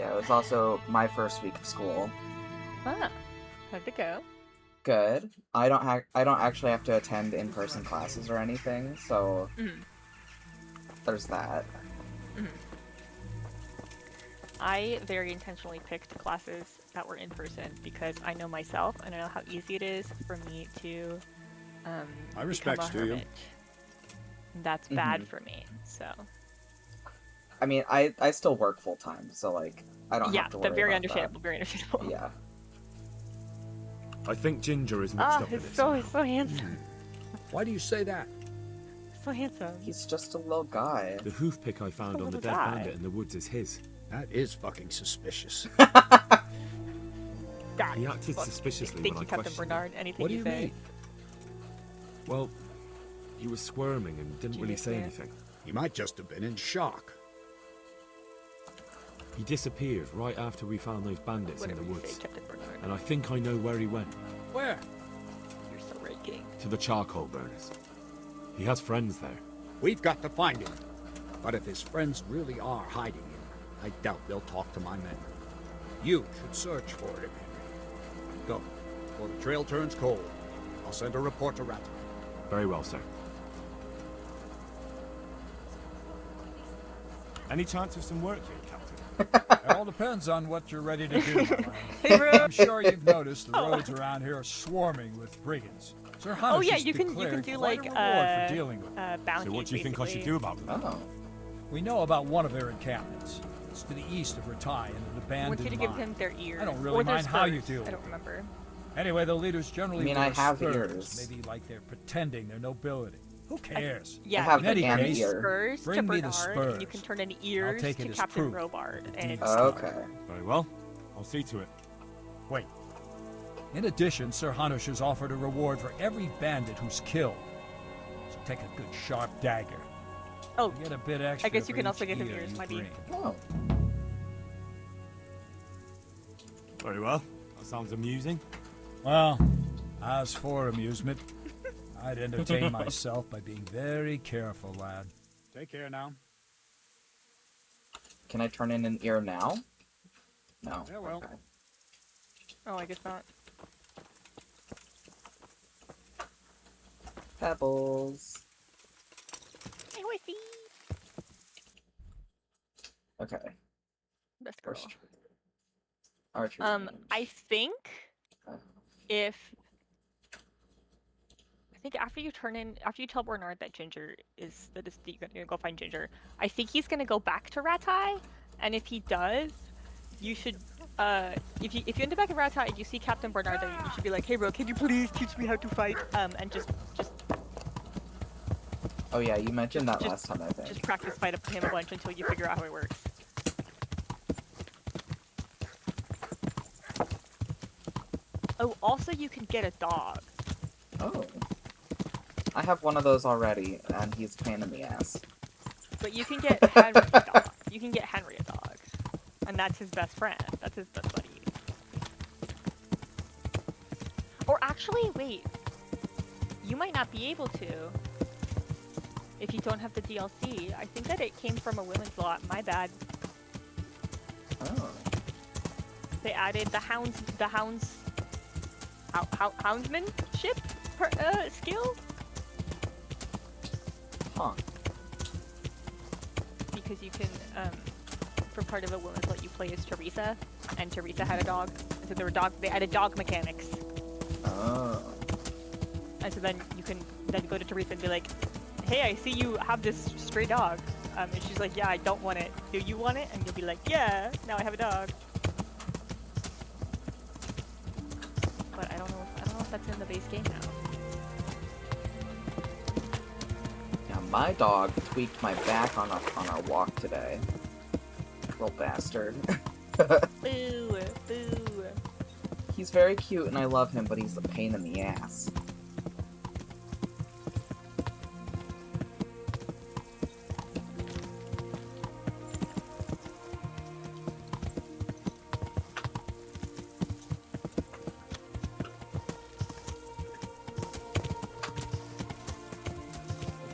Yeah, it was also my first week of school. Ah, how'd it go? Good. I don't actually have to attend in-person classes or anything, so Mm. there's that. Mm. I very intentionally picked classes that were in person because I know myself and I know how easy it is for me to My become respects a to you. hermit. That's bad for me. So I mean, I still work full time, so like I don't yeah, have to the worry very about understandable, very understandable. that. Yeah. I think Ginger is mixed Ah, up in he's it so somehow. handsome, Why do you say that? so handsome. He's just a little guy. The hoof pick I found on the little dead guy. bandit in the woods is his. That is fucking suspicious. God, He acted fuck. suspiciously Thank when you, I Captain questioned Bernard. Anything What do you you say. mean? Well, he was squirming and didn't really Genius say man. anything. He might just have been in shock. He disappeared right after we found those bandits Whatever in the you woods. say, Captain Bernard. And I think I know where he went. Where? You're so right, King. To the charcoal burners. He has friends there. We've got to find him. But if his friends really are hiding him, I doubt they'll talk to my men. You should search for him, Henry. Go. Before the trail turns cold, I'll send a report to Rat. Very well, sir. Any chance of some work here, Captain? It all depends on what you're ready to do, my man. Hey, bro. I'm sure you've noticed the roads around here are swarming with brigands. Sir Hunter Oh yeah, just you can declared do quite like a reward for dealing with them. bounties. So what do you think I should do about them? Oh. We know about one of their encampments. It's to the east of Ratai in an I want abandoned you to give mine. him their ears. I don't really or their mind how you spurs. deal I with don't it. remember. Anyway, the leaders generally I mean, wear I have spurs, ears. maybe like they're pretending their nobility. Who cares? Yeah, I have in any an case, ear. spurs bring to me the Bernard, and you spurs. can turn in ears take it to as Captain proof Robard. that the And deed Okay. Very well. I'll see to it. Wait. In addition, Sir Hanush has offered a reward for every bandit who's killed. So take a good sharp dagger. oh, Get a bit extra. I guess you for can also each give him ear ears, you might be. bring. Oh. Very well. That sounds amusing. Well, as for amusement, I'd entertain myself by being very careful, lad. Take care now. Can I turn in an ear now? No. Yeah, well. Okay. Oh, I guess not. Pebbles. Hey, horsey. Okay. Best girl. Archery. I think if after you tell Bernard that Ginger is that you're gonna go find Ginger, I think he's gonna go back to Ratai, and if he does, you should if you end up back in Ratai and you see Captain Bernard, then you should be like, hey bro, can you please teach me how to fight? And just Oh yeah, you mentioned that last time, I think. just practice fight up to him a bunch until you figure out how it works. Oh, also you can get a dog. Oh. I have one of those already, and he's a pain in the ass. But you can get Henry a dog. You can get Henry a dog. And that's his best friend. That's his best buddy. Or actually, wait. You might not be able to. If you don't have the DLC. I think that it came from a women's lot. My bad. Oh. They added the houndsmanship skill? Huh. Because you can, for part of a women's let you play as Teresa, and Teresa had a dog. And so they added dog mechanics. Oh. And so then you can then go to Teresa and be like, hey, I see you have this stray dog. And she's like, yeah, I don't want it. Do you want it? And you'll be like, yeah, now I have a dog. But I don't know if that's in the base game now. Yeah, my dog tweaked my back on our walk today. Little bastard. Boo, boo. He's very cute and I love him, but he's a pain in the ass.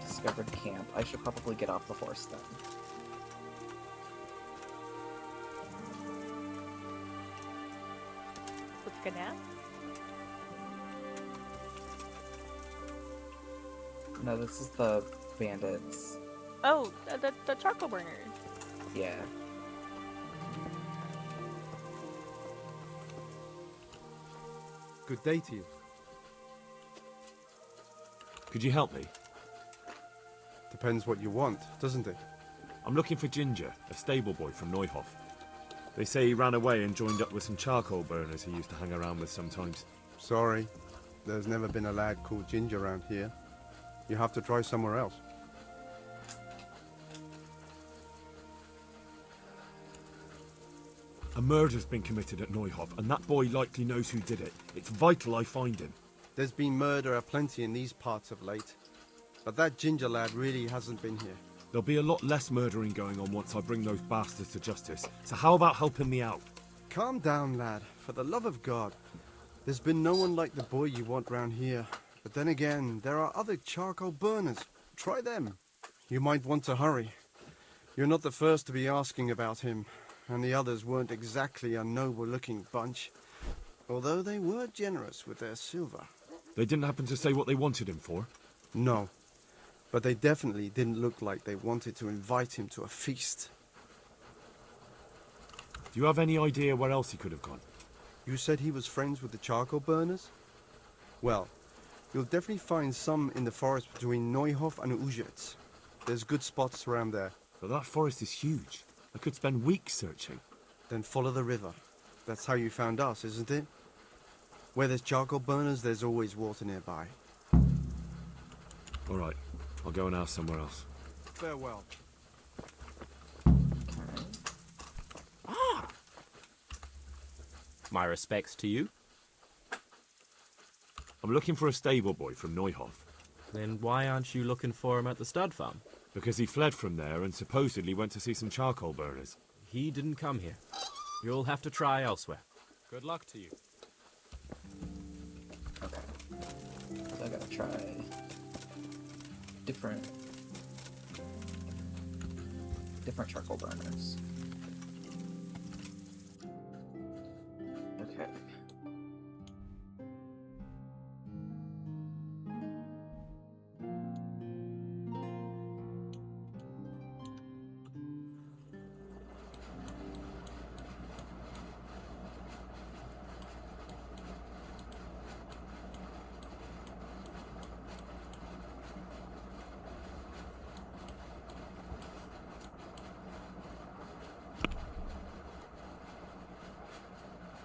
Discovered camp. I should probably get off the horse then. take a nap? No, this is the bandits. Oh, the charcoal burners. Yeah. Good day to you. Could you help me? Depends what you want, doesn't it? I'm looking for Ginger, a stable boy from Neuhof. They say he ran away and joined up with some charcoal burners he used to hang around with sometimes. Sorry, there's never been a lad called Ginger around here. You have to try somewhere else. A murder's been committed at Neuhof, and that boy likely knows who did it. It's vital I find him. There's been murder aplenty in these parts of late, but that Ginger lad really hasn't been here. There'll be a lot less murdering going on once I bring those bastards to justice, so how about helping me out? Calm down, lad, for the love of God. There's been no one like the boy you want round here. But then again, there are other charcoal burners. Try them. You might want to hurry. You're not the first to be asking about him, and the others weren't exactly a noble-looking bunch, although they were generous with their silver. They didn't happen to say what they wanted him for? No, but they definitely didn't look like they wanted to invite him to a feast. Do you have any idea where else he could have gone? You said he was friends with the charcoal burners? Well, you'll definitely find some in the forest between Neuhof and Ujetz. There's good spots around there. But that forest is huge. I could spend weeks searching. Then follow the river. That's how you found us, isn't it? Where there's charcoal burners, there's always water nearby. All right, I'll go and ask somewhere else. Farewell. My respects to you. I'm looking for a stable boy from Neuhof, Then why aren't you looking for him at the stud farm? because he fled from there and supposedly went to see some charcoal burners. He didn't come here. You'll have to try elsewhere. Good luck to you. Okay. So I gotta try different charcoal burners. Okay.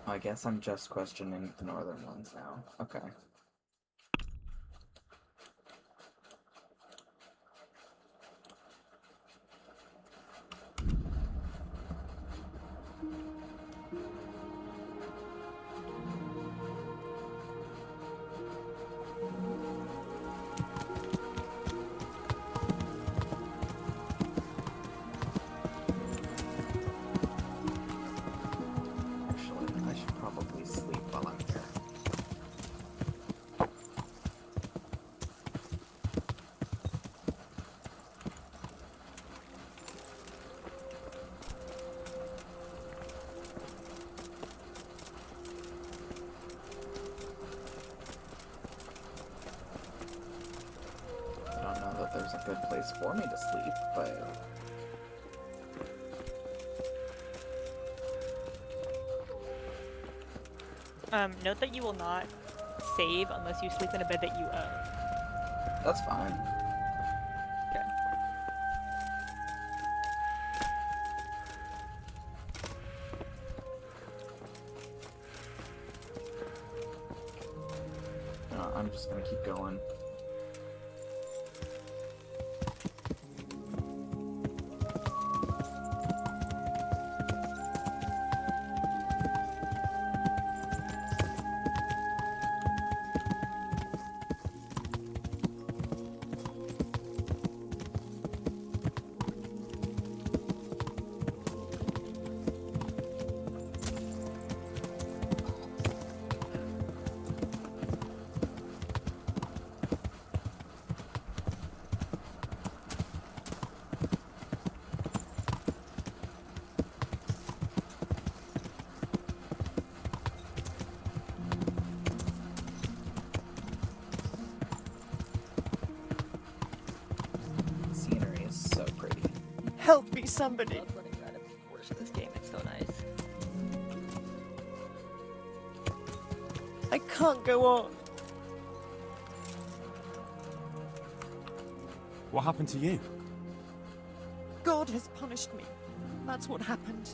I guess I'm just questioning the northern ones now. Okay. Actually, I should probably sleep while I'm here. I don't know that there's a good place for me to sleep, but Note that you will not save unless you sleep in a bed that you own. that's fine. Okay. I'm just gonna keep going. Help me, somebody. Love running out of words in this game. It's so nice. I can't go on. What happened to you? God has punished me. That's what happened.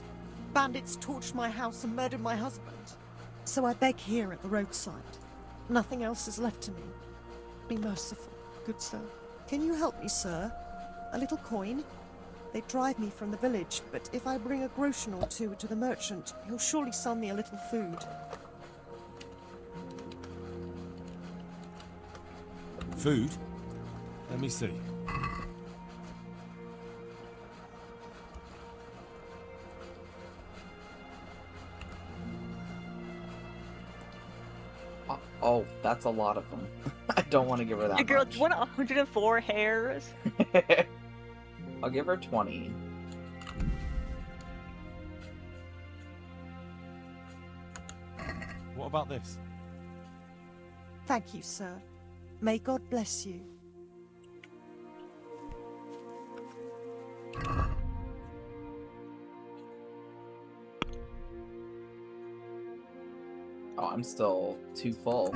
Bandits torched my house and murdered my husband. So I beg here at the roadside. Nothing else is left to me. Be merciful, good sir. Can you help me, sir? A little coin? They drive me from the village, but if I bring a groschen or two to the merchant, he'll surely sell me a little food. Food? Let me see. Oh, that's a lot of them. I don't want to give her that Hey, girl, much. do you want 104 hairs? I'll give her 20. What about this? Thank you, sir. May God bless you. Oh, I'm still too full.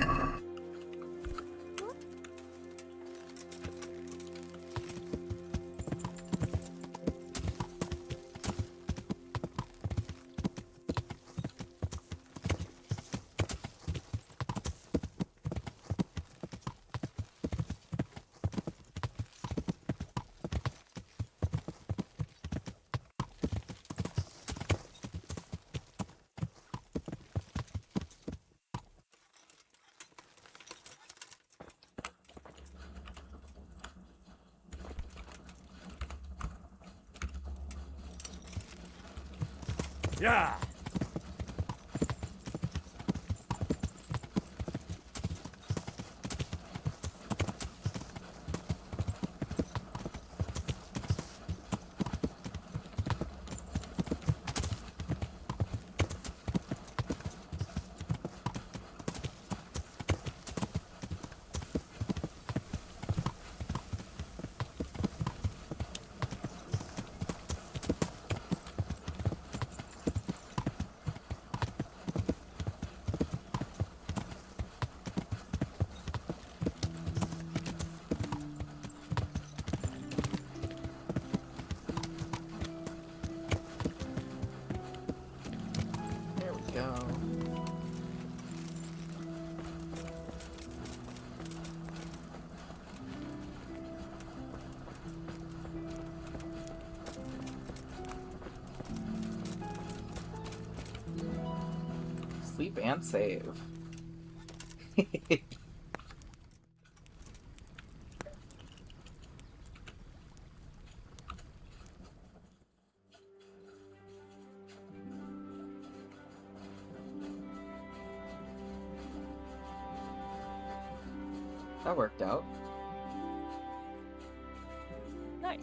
Yeah! There we go. Sleep and save. That worked out. Nice.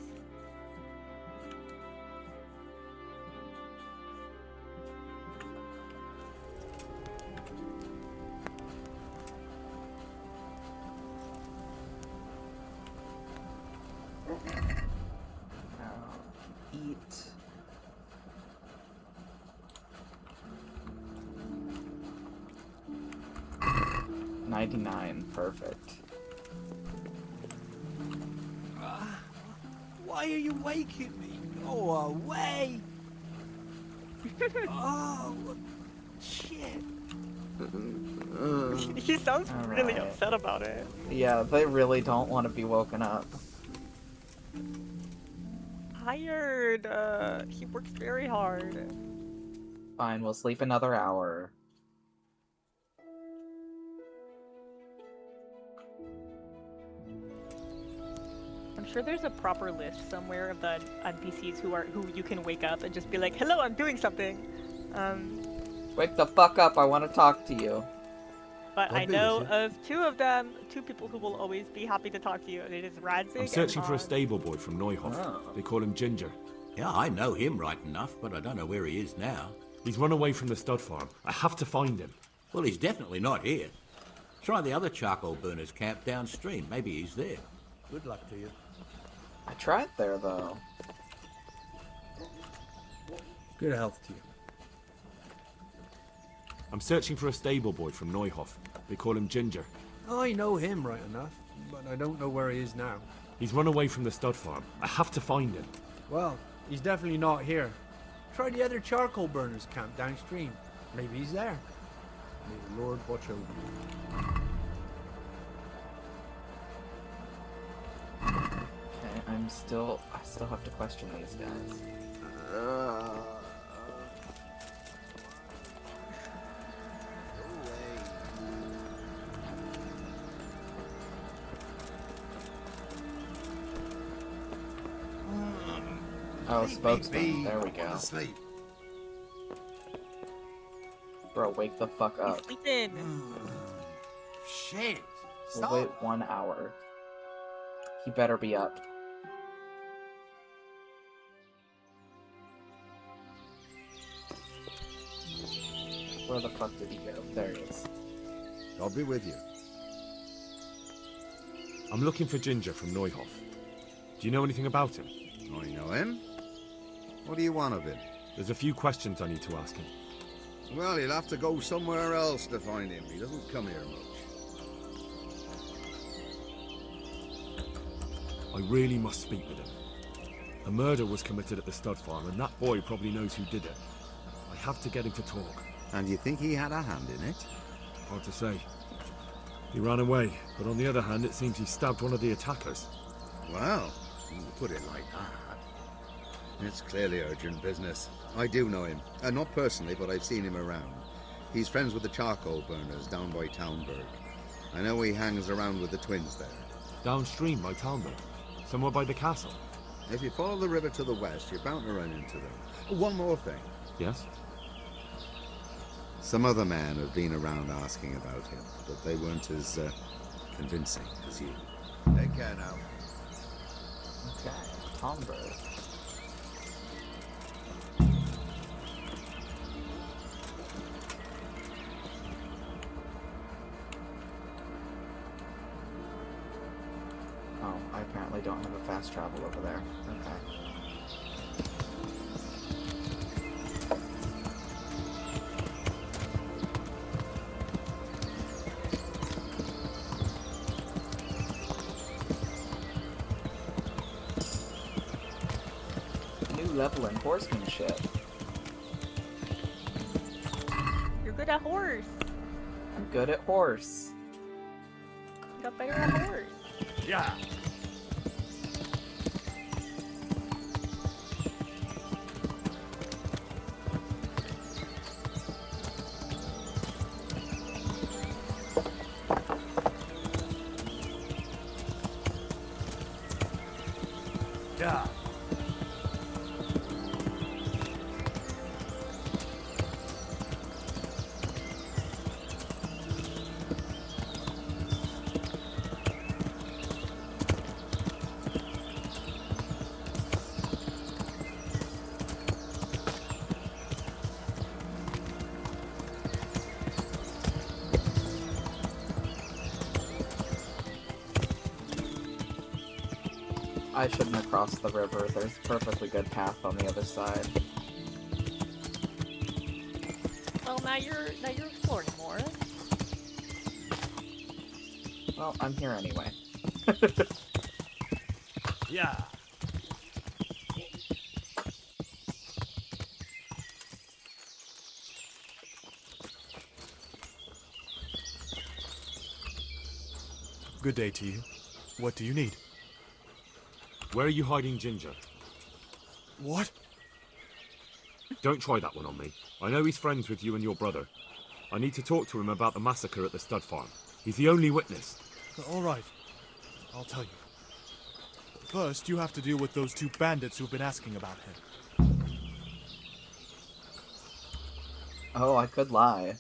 Now, eat. $99, perfect. Why are you waking me? Go away! Oh, shit. He sounds really Alright. upset about it. Yeah, they really don't want to be woken up. Tired. He works very hard. Fine, we'll sleep another hour. I'm sure there's a proper list somewhere of the NPCs who you can wake up and just be like, "Hello, I'm doing something." Wake the fuck up, I want to talk to you. But I'll I be know with you. of two people who will always be happy to talk to you, and it is Radzig I'm searching and for a Hans. stable boy from Neuhof. Oh. They call him Ginger. Yeah, I know him right enough, but I don't know where he is now. He's run away from the stud farm. I have to find him. Well, he's definitely not here. Try the other charcoal burners camp downstream. Maybe he's there. Good luck to you. I tried there, though. Good health to you. I'm searching for a stable boy from Neuhof. They call him Ginger. I know him right enough, but I don't know where he is now. He's run away from the stud farm. I have to find him. Well, he's definitely not here. Try the other charcoal burners camp downstream. Maybe he's there. May the Lord watch over you. Okay, I still have to question these guys. Oh, spokesman. There we go. Sleep. Bro, wake the fuck He's up. sleeping. Shit. We'll wait 1 hour. He better be up. Where the fuck did he go? There he is. I'll be with you. I'm looking for Ginger from Neuhof. Do you know anything about him? I know him. What do you want of him? There's a few questions I need to ask him. Well, you'll have to go somewhere else to find him. He doesn't come here much. I really must speak with him. A murder was committed at the stud farm, and that boy probably knows who did it. I have to get him to talk. And you think he had a hand in it? Hard to say. He ran away, but on the other hand, it seems he stabbed one of the attackers. Well, you put it like that. It's clearly urgent business. I do know him. Not personally, but I've seen him around. He's friends with the charcoal burners down by Townburg. I know he hangs around with the twins there. Downstream by Townburg? Somewhere by the castle? If you follow the river to the west, you're bound to run into them. One more thing. Yes? Some other men have been around asking about him, but they weren't as convincing as you. Take care now. Okay, Tomberg. Oh, I apparently don't have a fast travel over there. Okay. New level in horsemanship. You're good at horse. I'm good at horse. You got better at horse. Yeah. Yeah. I shouldn't have crossed the river. There's a perfectly good path on the other side. Well, now you're exploring more. Well, I'm here anyway. Yeah. Good day to you. What do you need? Where are you hiding Ginger? What? Don't try that one on me. I know he's friends with you and your brother. I need to talk to him about the massacre at the stud farm. He's the only witness. All right. I'll tell you. First, you have to deal with those two bandits who've been asking about him. Oh, I could lie.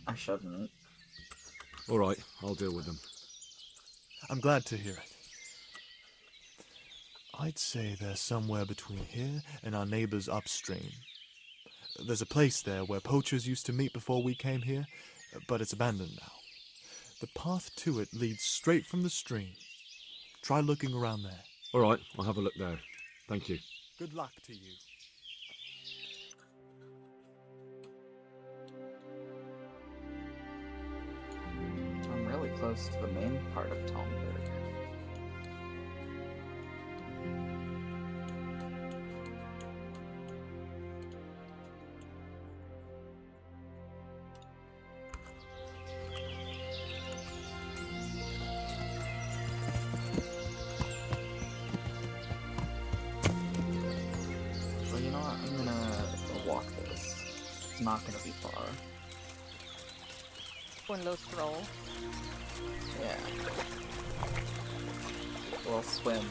I shouldn't. All right, I'll deal with them. I'm glad to hear it. I'd say they're somewhere between here and our neighbors upstream. There's a place there where poachers used to meet before we came here, but it's abandoned now. The path to it leads straight from the stream. Try looking around there. All right, I'll have a look there. Thank you. Good Good luck to you. I'm really close to the main part of Talmberg. Well, you know what? I'm gonna walk this. It's not gonna be far. One little stroll. Yeah. We'll swim.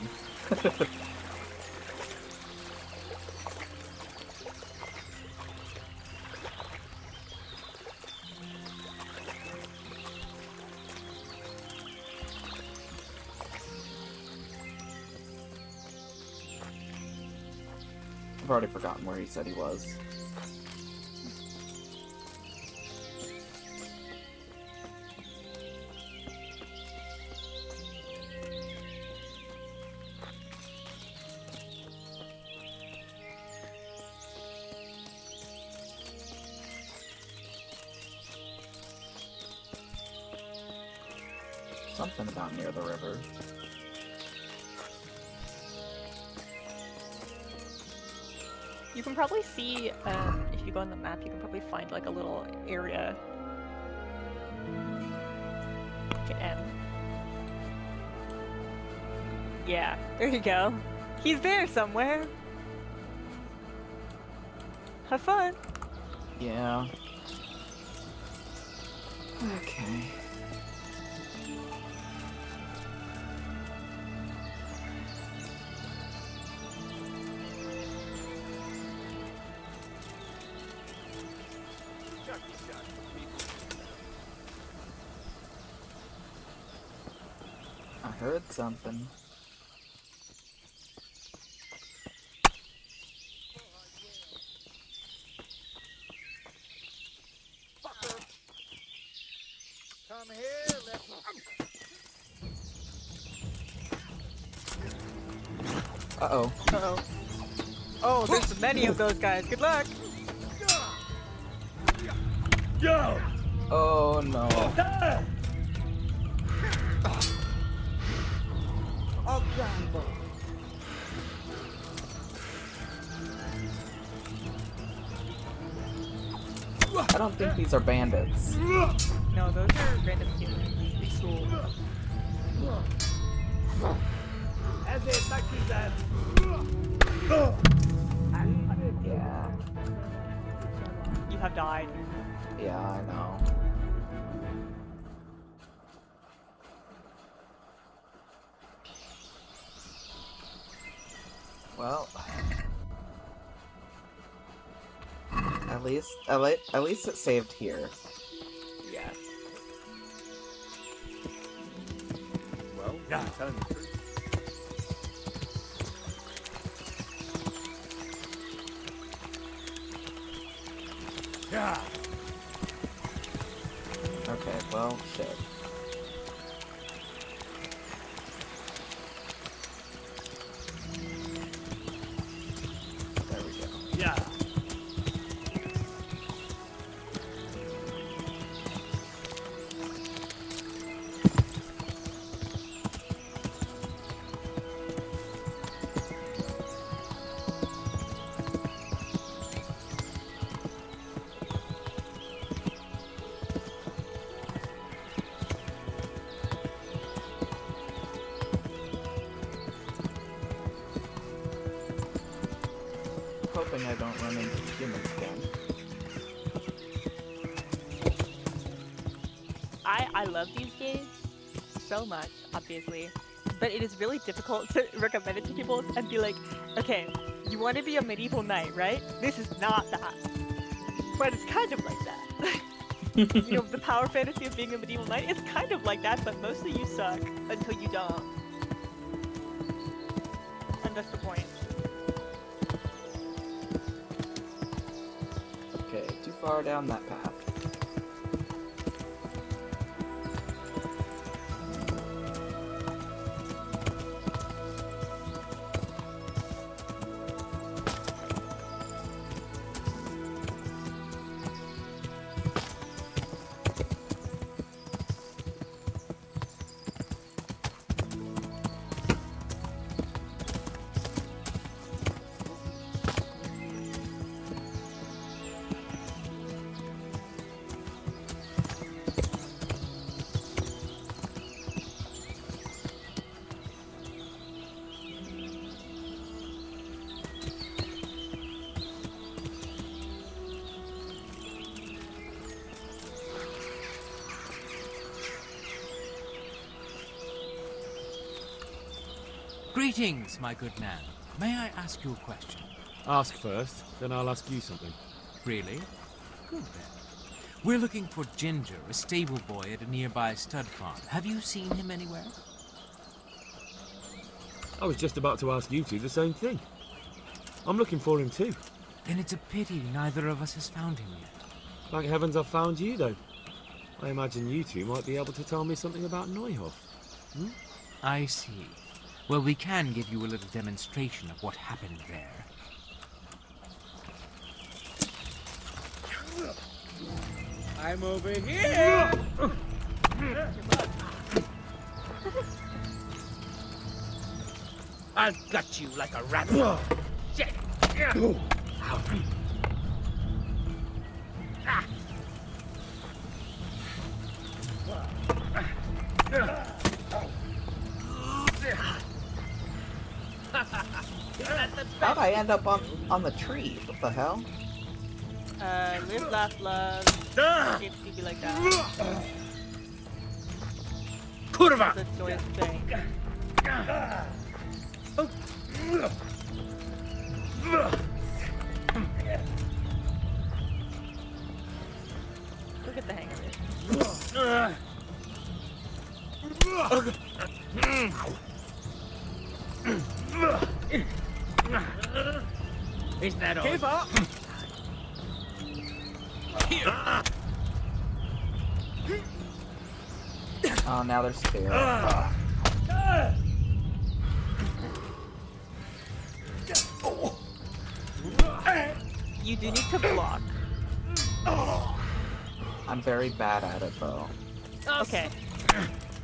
I've already forgotten where he said he was. Something about near the river. You can probably see, if you go on the map, you can probably find like a little area to end. Yeah, there you go. He's there somewhere. Have fun. Yeah. Okay. I heard something. Come here, let's... Uh-oh. Uh-oh. Oh, there's many of those guys. Good luck. Yo! Oh no. Oh, God. I don't think these are bandits. No, those are random humans. Be cool. As it, back to that. Yeah. You have died. Yeah, I know. Well, at least it saved here. Yeah. Well, yeah, telling the truth. Yeah. Okay, well, shit. There we go. Yeah. Hoping I don't run into humans again. I love these games so much, obviously, but it is really difficult to recommend it to people and be like, okay, you want to be a medieval knight, right? This is not that, but it's kind of like that. You know, the power fantasy of being a medieval knight, it's kind of like that, but mostly you suck until you don't. And that's the point. Okay, too far down that path. Greetings, my good man. May I ask you a question? Ask first, then I'll ask you something. Really? Good then. We're looking for Ginger, a stable boy at a nearby stud farm. Have you seen him anywhere? I was just about to ask you two the same thing. I'm looking for him too. Then it's a pity neither of us has found him yet. Thank heavens I've found you, though. I imagine you two might be able to tell me something about Neuhoff. Hmm? I see. Well, we can give you a little demonstration of what happened there. I'm over here! I'll gut you like a rabbit. Shit! How'd I end up on the tree? What the hell? Live, laugh, love. It's gonna be like that. Kurva! The joyous thing. Look at the hang of it. Is that all? Give up! Oh, now they're scared. You do need to block. I'm very bad at it, though. Okay.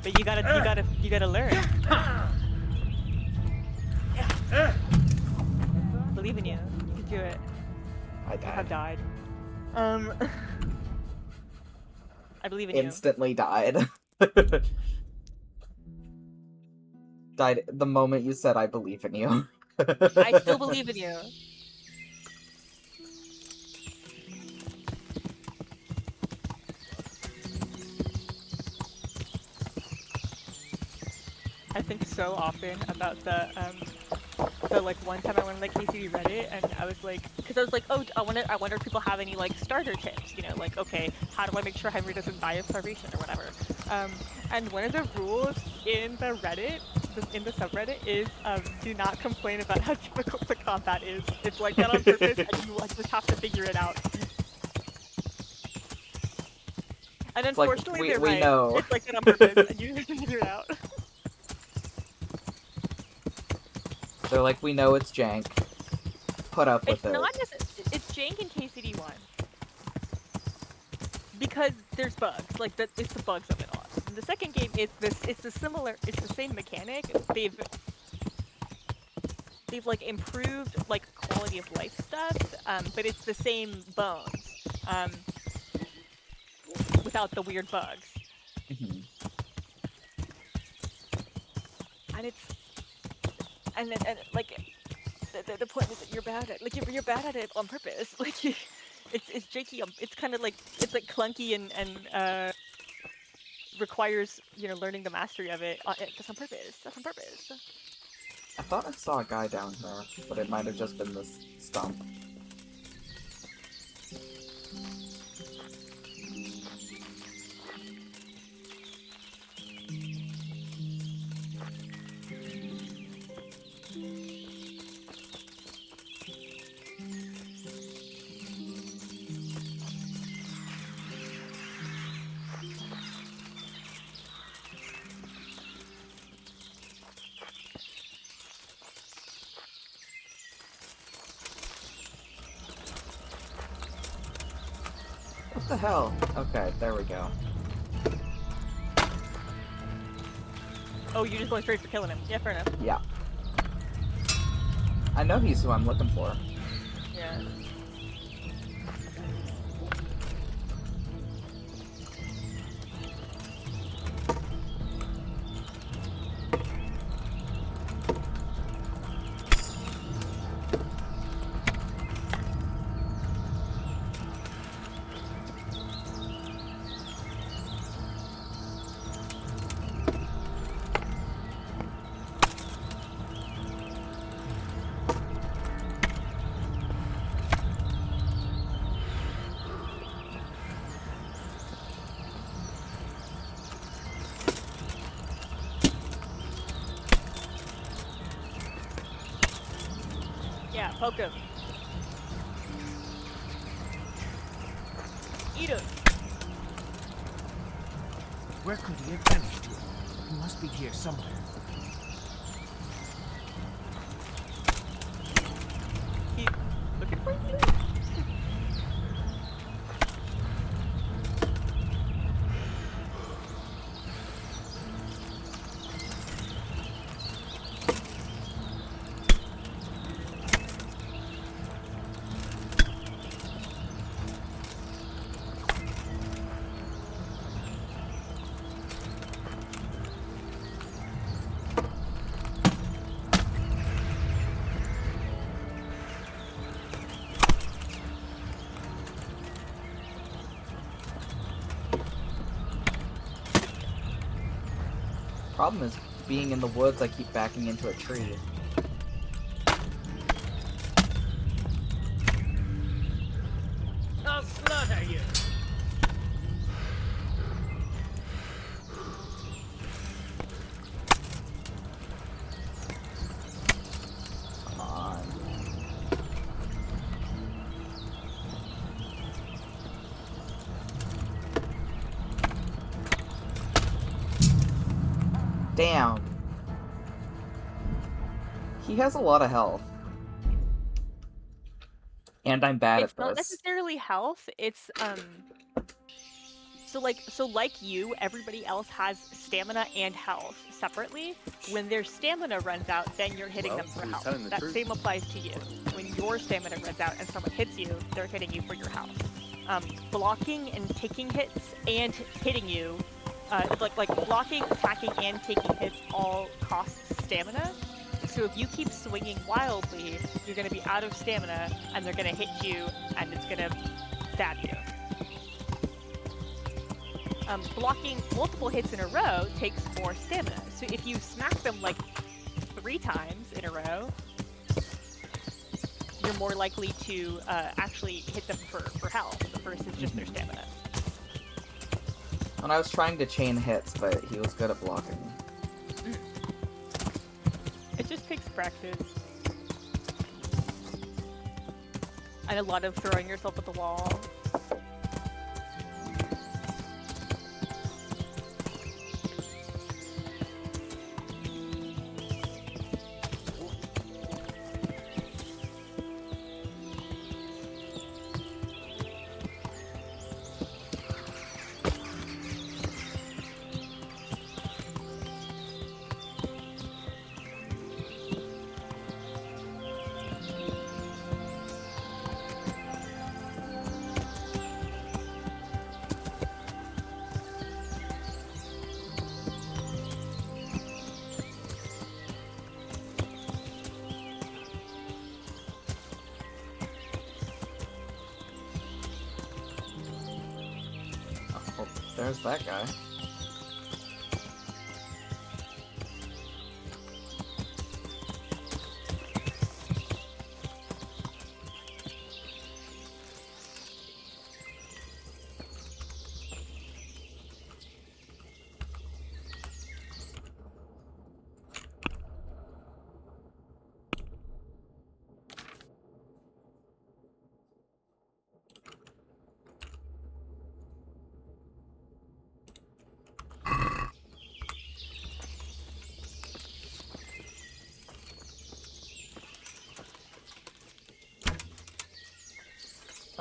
But you gotta learn. Believe in you. You can do it. I You have died. died. I believe in you. Instantly died. Died the moment you said I believe in you. I still believe in you. I think so often about the like one time I went on like KCB Reddit and I was like, because I was like, oh, I wonder if people have any like starter tips, you know, like, okay, how do I make sure Henry doesn't die of starvation or whatever. And one of the rules in the Reddit, in the subreddit, is do not complain about how difficult the combat is. It's like that on purpose, and you like, just have to figure it out. And It's like, unfortunately, they're we right. know. It's like that on purpose, and you have to figure it out. They're like, we know it's jank. Put up with it. It's jank in KCD1. Because there's bugs. Like, it's the bugs of it all. In the second game, it's the same mechanic. They've like improved like quality of life stuff, but it's the same bones. Without the weird bugs. Mm-hmm. And it's and like the point is that you're bad at you're bad at it on purpose. Like it's janky. It's kind of like it's like clunky and requires, you know, learning the mastery of it. That's on purpose. That's on purpose. I thought I saw a guy down there, but it might have just been this stump. What the hell? Okay, there we go. Oh, you're just going straight for killing him. Yeah, fair enough. Yeah. I know he's who I'm looking for. Yeah. Yeah, poke him. Eat him. Where could he have vanished to? He must be here somewhere. He's looking for you. Problem is, being in the woods, I keep backing into a tree. I'll slaughter you! Come on. Damn. He has a lot of health. And I'm bad It's at not this. necessarily health. It's so like you, everybody else has stamina and health separately. When their stamina runs out, then you're hitting them for health. That same applies to you. When your stamina runs out and someone hits you, they're hitting you for your health. Blocking and taking hits and hitting you, like blocking, attacking, and taking hits all cost stamina. So if you keep swinging wildly, you're going to be out of stamina, and they're going to hit you, and it's going to stab you. Blocking multiple hits in a row takes more stamina. So if you smack them like 3 times in a row, you're more likely to actually hit them for health versus just their stamina. And I was trying to chain hits, but he was good at blocking. It just takes practice. And a lot of throwing yourself at the wall. Oh, there's that guy.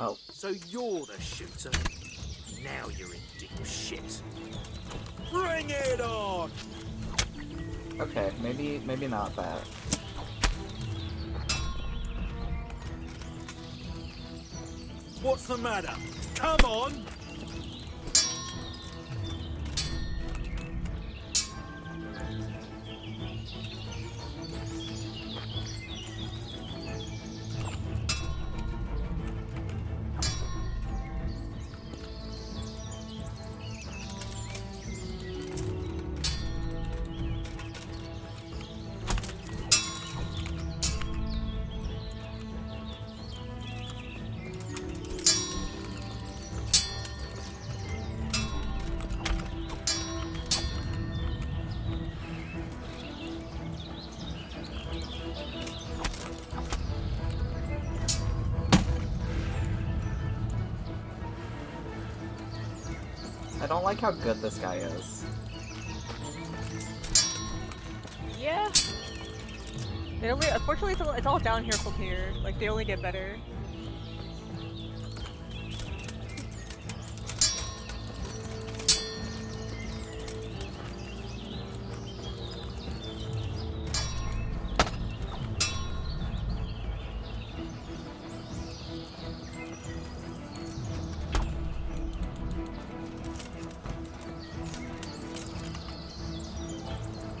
Oh. So you're the shooter. Now you're in deep shit. Bring it on! Okay, maybe not that. What's the matter? Come on! don't like how good this guy is. Yeah. They only, unfortunately, it's all downhill from here. Like, they only get better.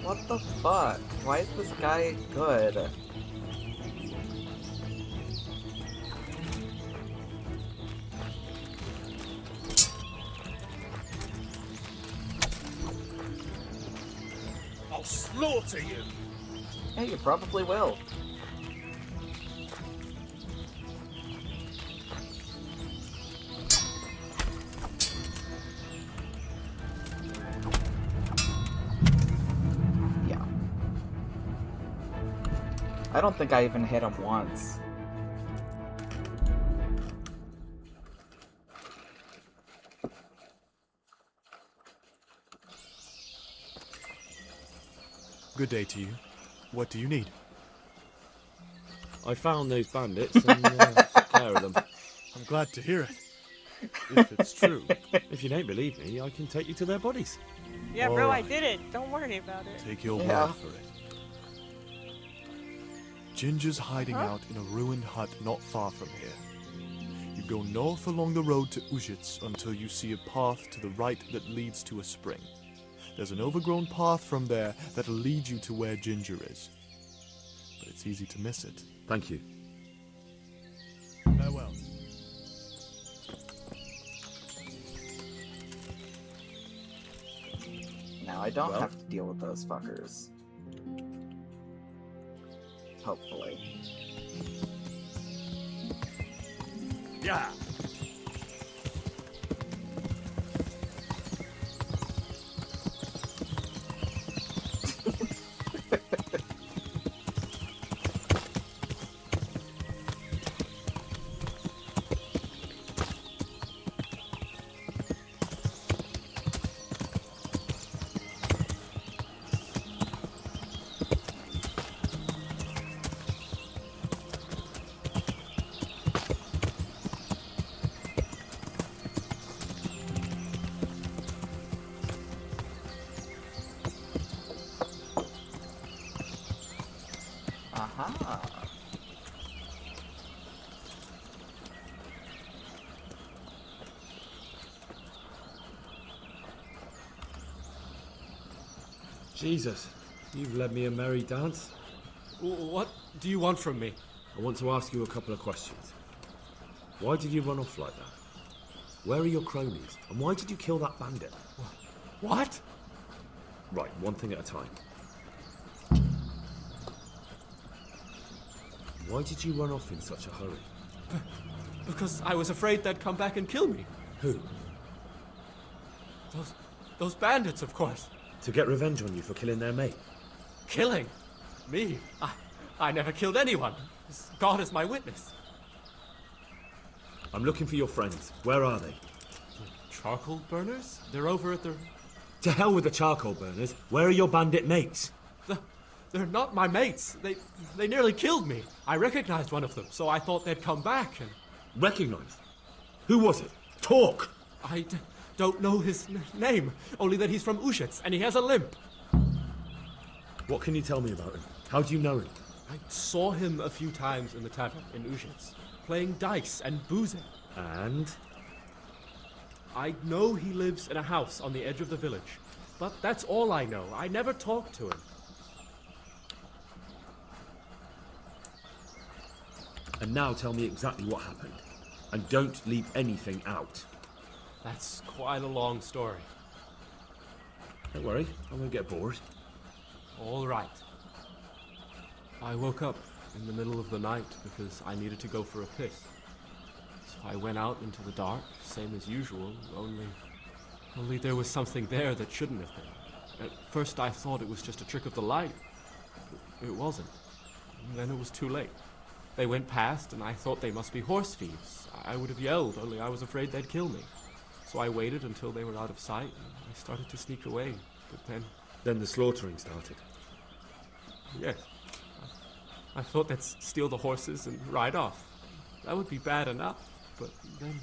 What the fuck? Why is this guy good? I'll slaughter you. Yeah, you probably will. Yeah. I don't think I even hit him once. Good day to you. What do you need? I found those bandits and took care of them. I'm glad to hear it. If it's true. If you don't believe me, I can take you to their bodies. Yeah, bro, I Alright. did it. Don't worry about it. Take your Yeah. word for it. Ginger's hiding out in a ruined hut not far from here. You go north along the road to Ujits until you see a path to the right that leads to a spring. There's an overgrown path from there that'll lead you to where Ginger is. But it's easy to miss it. Thank you. Farewell. Now I don't Well? have to deal with those fuckers. Hopefully. Yeah. Aha. Jesus, you've led me a merry dance. What do you want from me? I want to ask you a couple of questions. Why did you run off like that? Where are your cronies? And why did you kill that bandit? What? Right, one thing at a time. Why did you run off in such a hurry? Because I was afraid they'd come back and kill me. Who? Those bandits, of course. To get revenge on you for killing their mate? Killing? Me? I never killed anyone. God is my witness. I'm looking for your friends. Where are they? Charcoal burners? They're over at the... To hell with the charcoal burners. Where are your bandit mates? They're not my mates. They nearly killed me. I recognized one of them, so I thought they'd come back and... Recognized? Who was it? Talk! I don't know his name, only that he's from Ushitz, and he has a limp. What can you tell me about him? How do you know him? I saw him a few times in the tavern in Ushitz, playing dice and boozing. And? I know he lives in a house on the edge of the village, but that's all I know. I never talked to him. And now tell me exactly what happened. And don't leave anything out. That's quite a long story. Don't worry, I won't get bored. All right. I woke up in the middle of the night because I needed to go for a piss. So I went out into the dark, same as usual, only there was something there that shouldn't have been. At first I thought it was just a trick of the light, but it wasn't. And then it was too late. They went past and I thought they must be horse thieves. I would have yelled, only I was afraid they'd kill me. So I waited until they were out of sight, and I started to sneak away. But then... Then the slaughtering started. Yes. I thought they'd steal the horses and ride off. That would be bad enough, but then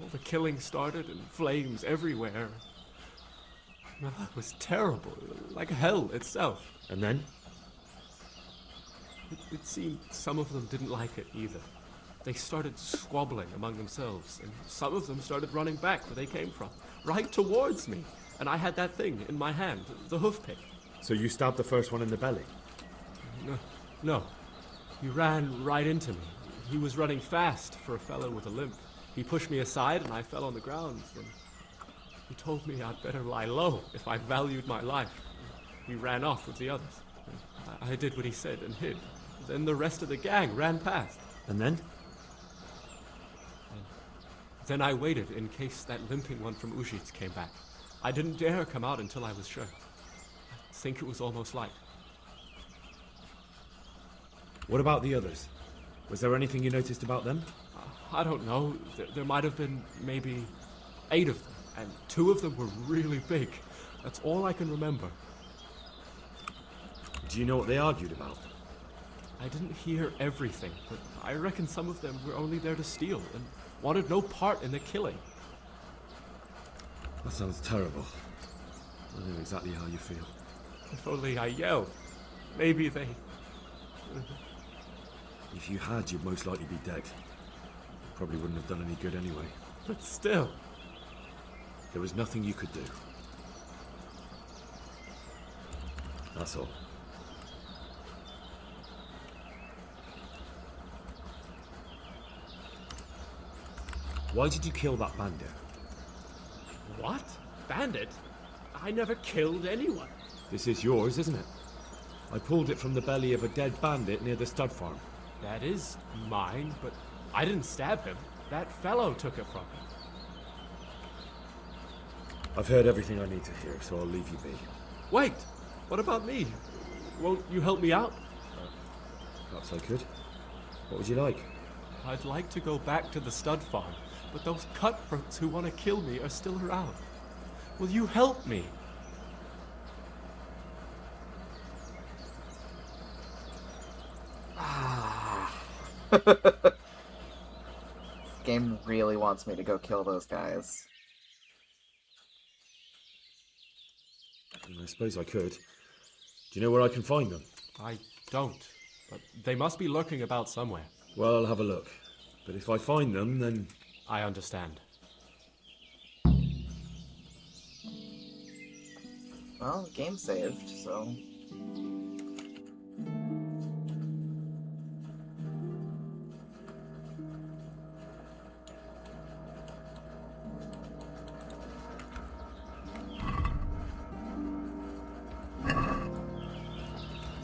all the killing started and flames everywhere. Well, it was terrible, like hell itself. And then? It seemed some of them didn't like it either. They started squabbling among themselves, and some of them started running back where they came from, right towards me. And I had that thing in my hand, the hoof pick. So you stabbed the first one in the belly? No. He ran right into me. He was running fast for a fellow with a limp. He pushed me aside and I fell on the ground. And he told me I'd better lie low if I valued my life. He ran off with the others. I did what he said and hid. Then the rest of the gang ran past. And then? Then I waited in case that limping one from Ujits came back. I didn't dare come out until I was sure. I think it was almost light. What about the others? Was there anything you noticed about them? I don't know. There might have been maybe 8 of them, and 2 of them were really big. That's all I can remember. Do you know what they argued about? I didn't hear everything, but I reckon some of them were only there to steal and wanted no part in the killing. That sounds terrible. I know exactly how you feel. If only I yelled. Maybe they... If you had, you'd most likely be dead. Probably wouldn't have done any good anyway. But still... There was nothing you could do. That's all. Why did you kill that bandit? What? Bandit? I never killed anyone. This is yours, isn't it? I pulled it from the belly of a dead bandit near the stud farm. That is mine, but I didn't stab him. That fellow took it from him. I've heard everything I need to hear, so I'll leave you be. Wait! What about me? Won't you help me out? Perhaps I could. What would you like? I'd like to go back to the stud farm, but those cutthroats who want to kill me are still around. Will you help me? This game really wants me to go kill those guys. I suppose I could. Do you know where I can find them? I don't, but they must be lurking about somewhere. Well, I'll have a look. But if I find them, then... I understand. Well, game saved, so...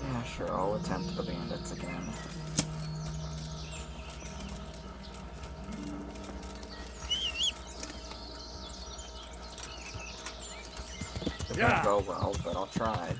Yeah, sure, I'll attempt the bandits again. It won't go well, but I'll try.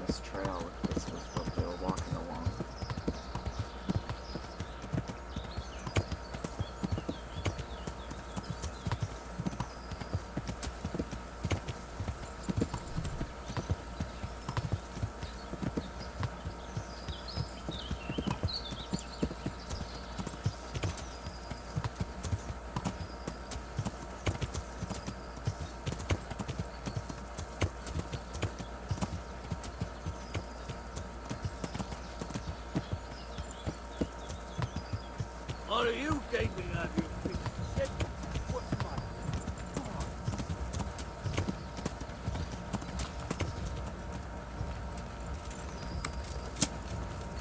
this trail. This was what they were walking along. What are you gaping at, you piece of shit? What's the matter? Come on.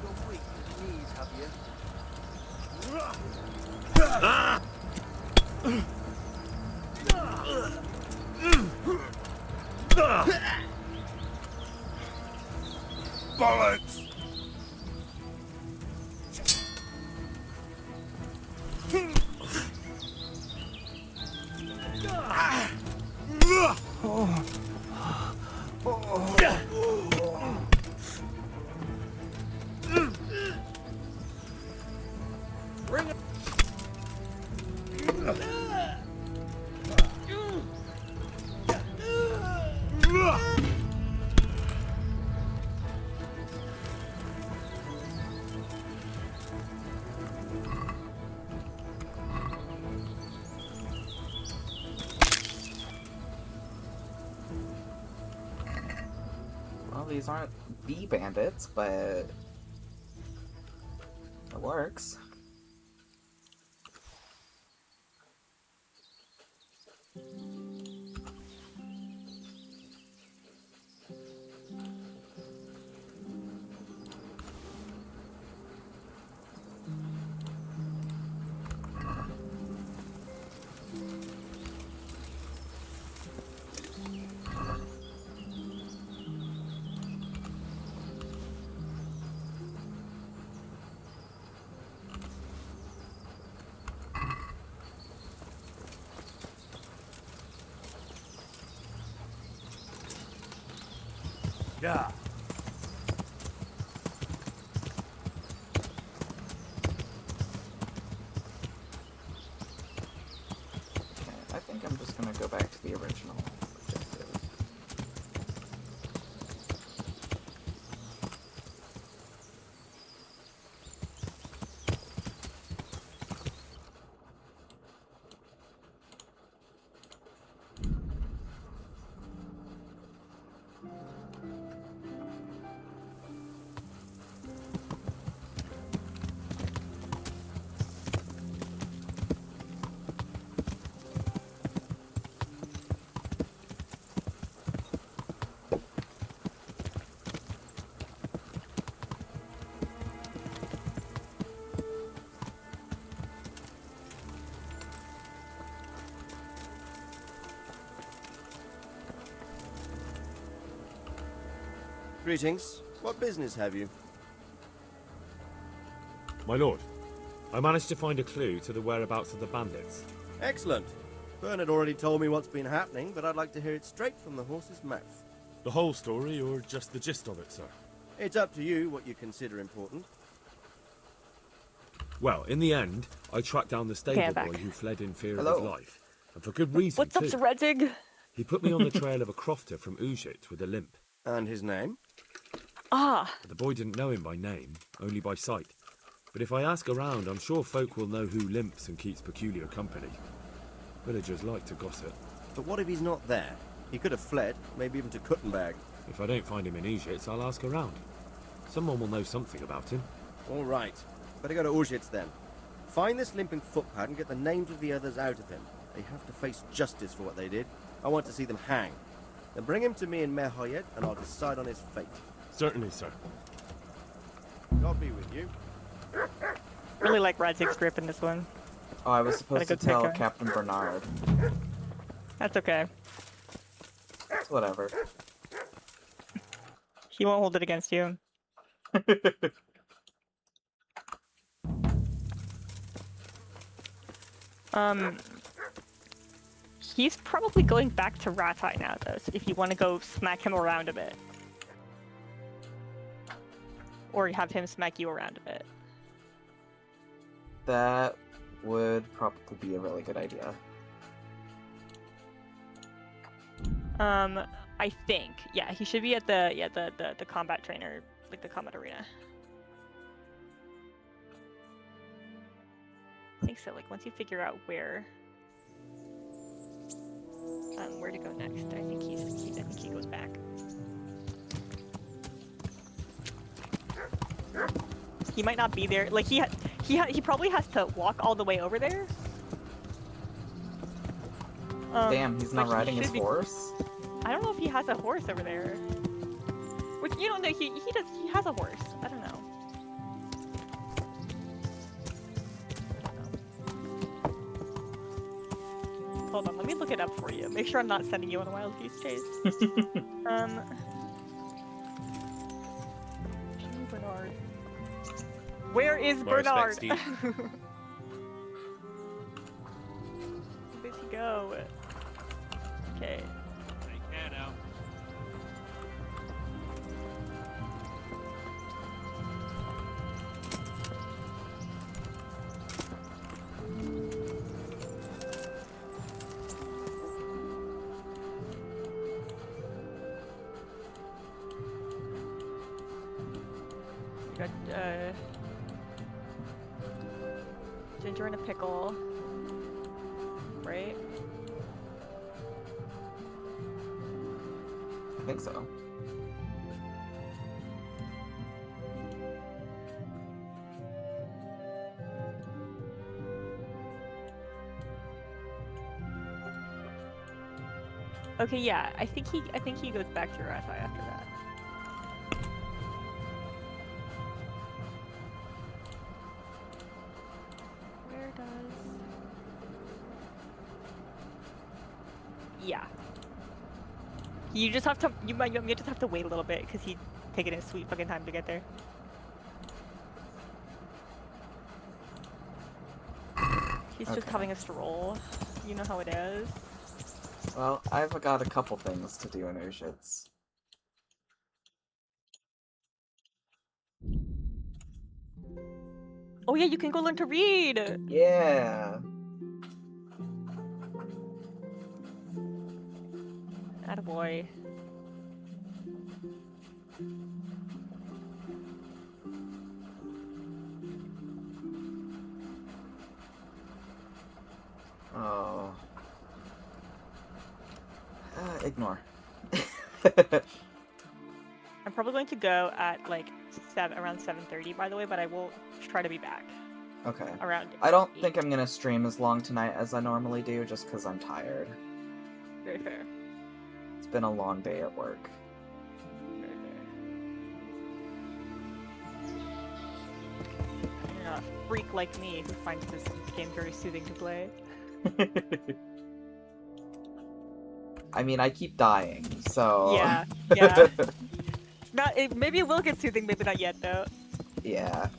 You're weak in the knees, have you? Bollocks! Bring it. Well, these aren't bee bandits, but it works. Yeah. Okay, I think I'm just gonna go back to the original objective. Greetings. What business have you? My lord, I managed to find a clue to the whereabouts of the bandits. Excellent. Bernard already told me what's been happening, but I'd like to hear it straight from the horse's mouth. The whole story, or just the gist of it, sir? It's up to you what you consider important. Well, in the end, I tracked down the stable I'm back. boy who fled in fear of Hello. his life. And for good reason, What's up, too. Sir Redzig? He put me on the trail of a crofter from Ujit with a limp. And his name? Ah, The boy didn't know him by name, only by sight. But if I ask around, I'm sure folk will know who limps and keeps peculiar company. Villagers like to gossip. But what if he's not there? He could have fled, maybe even to Kuttenberg. If I don't find him in Ujit, I'll ask around. Someone will know something about him. All right. Better go to Ujits then. Find this limping footpad and get the names of the others out of him. They have to face justice for what they did. I want to see them hang. Then bring him to me in Merhoyet and I'll decide on his fate. Certainly, sir. God be with you. really like Redzig's grip in this one. Oh, I was supposed to good tell pick, huh? Captain Bernard. That's okay. It's whatever. He won't hold it against you. He's probably going back to Ratai now, though, so if you want to go smack him around a bit. or have him smack you around a bit. That would probably be a really good idea. I think, yeah, he should be at the combat trainer, like the combat arena. I think so. Like once you figure out where to go next, I think he goes back. He might not be there. Like he probably has to walk all the way over there. Damn, he's not riding his horse? I don't know if he has a horse over there. Which you don't know. He has a horse. I don't know. Hold on, let me look it up for you. Make sure I'm not sending you on a wild goose chase. Bernard. Where is Bernard? Where did he go? Okay. Take care now. You got ginger in a pickle, right? I think so. Okay, yeah, I think he goes back to Rathai after that. Where does? Yeah. You just have to. You just have to wait a little bit because he's taking his sweet fucking time to get there. He's just having a stroll. You know how it is. Well, I've got a couple things to do in Ushitz. Oh yeah, you can go learn to read! Yeah! Attaboy. Oh. Ignore. I'm probably going to go at like around 7:30, by the way, but I will try to be back. Okay. Around. I don't think I'm gonna stream as long tonight as I normally do, just because I'm tired. Very fair. It's been a long day at work. Very fair. You're not a freak like me who finds this game very soothing to play. I mean, I keep dying, so... Yeah, yeah. Maybe it will get soothing, maybe not yet, though. Yeah.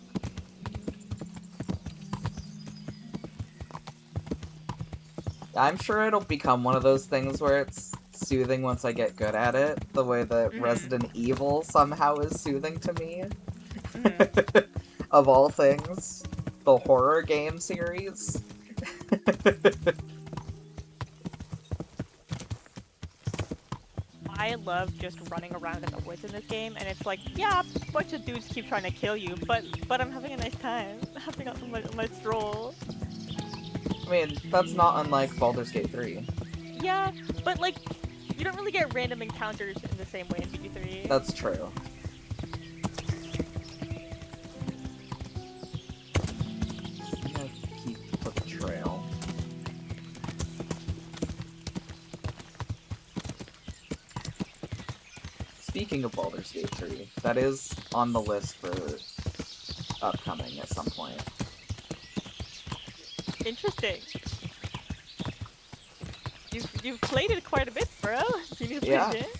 I'm sure it'll become one of those things where it's soothing once I get good at it, the way that Resident Evil somehow is soothing to me. Of all things. The horror game series. I love just running around in the woods in this game, and it's like, yeah, a bunch of dudes keep trying to kill you, but I'm having a nice time. Having my stroll. I mean, that's not unlike Baldur's Gate 3. Yeah, but like, you don't really get random encounters in the same way in BG3. That's true. I'm gonna keep the trail. Speaking of Baldur's Gate 3, that is on the list for upcoming at some point. Interesting. You've played it quite a bit, bro. You need to play Yeah. it again?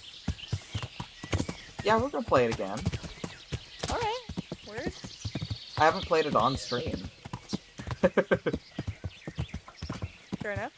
Yeah, we're gonna play it again. Alright. Word. I haven't played it on stream. Fair enough.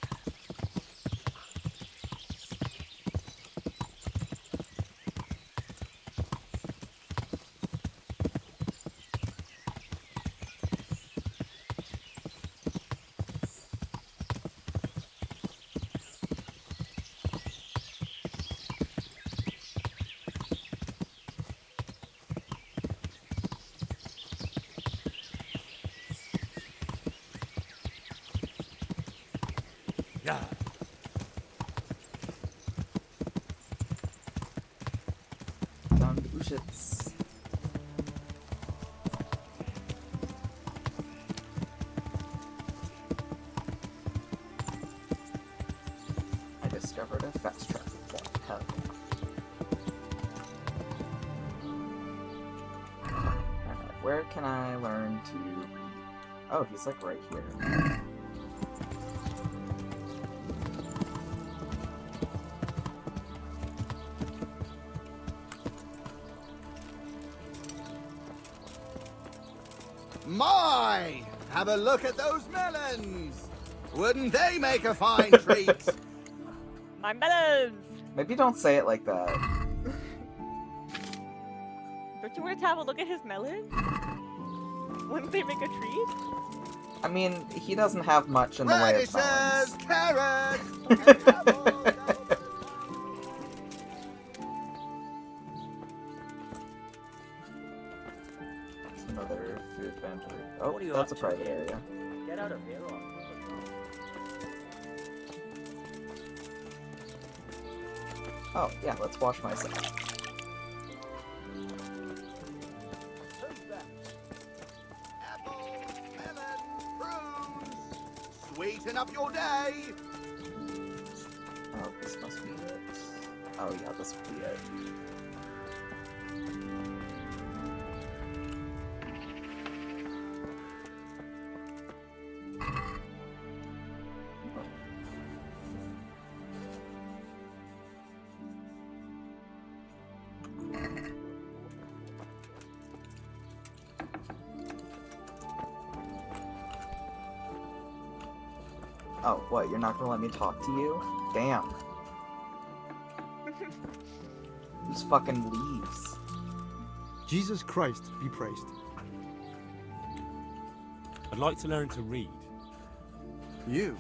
Found Ushits. I discovered a fast travel point. Hell yeah. Alright, where can I learn to read? Oh, he's like right here. My! Have a look at those melons! Wouldn't they make a fine treat? My melons! Maybe don't say it like that. Don't you want to have a look at his melons? Wouldn't they make a treat? I mean, he doesn't have much in the way of melons. Carrots! Another food vendor. Oh, What are you that's a up to private here? area. Get out of here or... Oh, yeah, let's wash myself. Sweeten up your day! Oh, this must be it. Oh, yeah, this will be it. Oh, what? You're not gonna let me talk to you? Damn. He just fucking leaves. Jesus Christ be praised. I'd like to learn to read. You?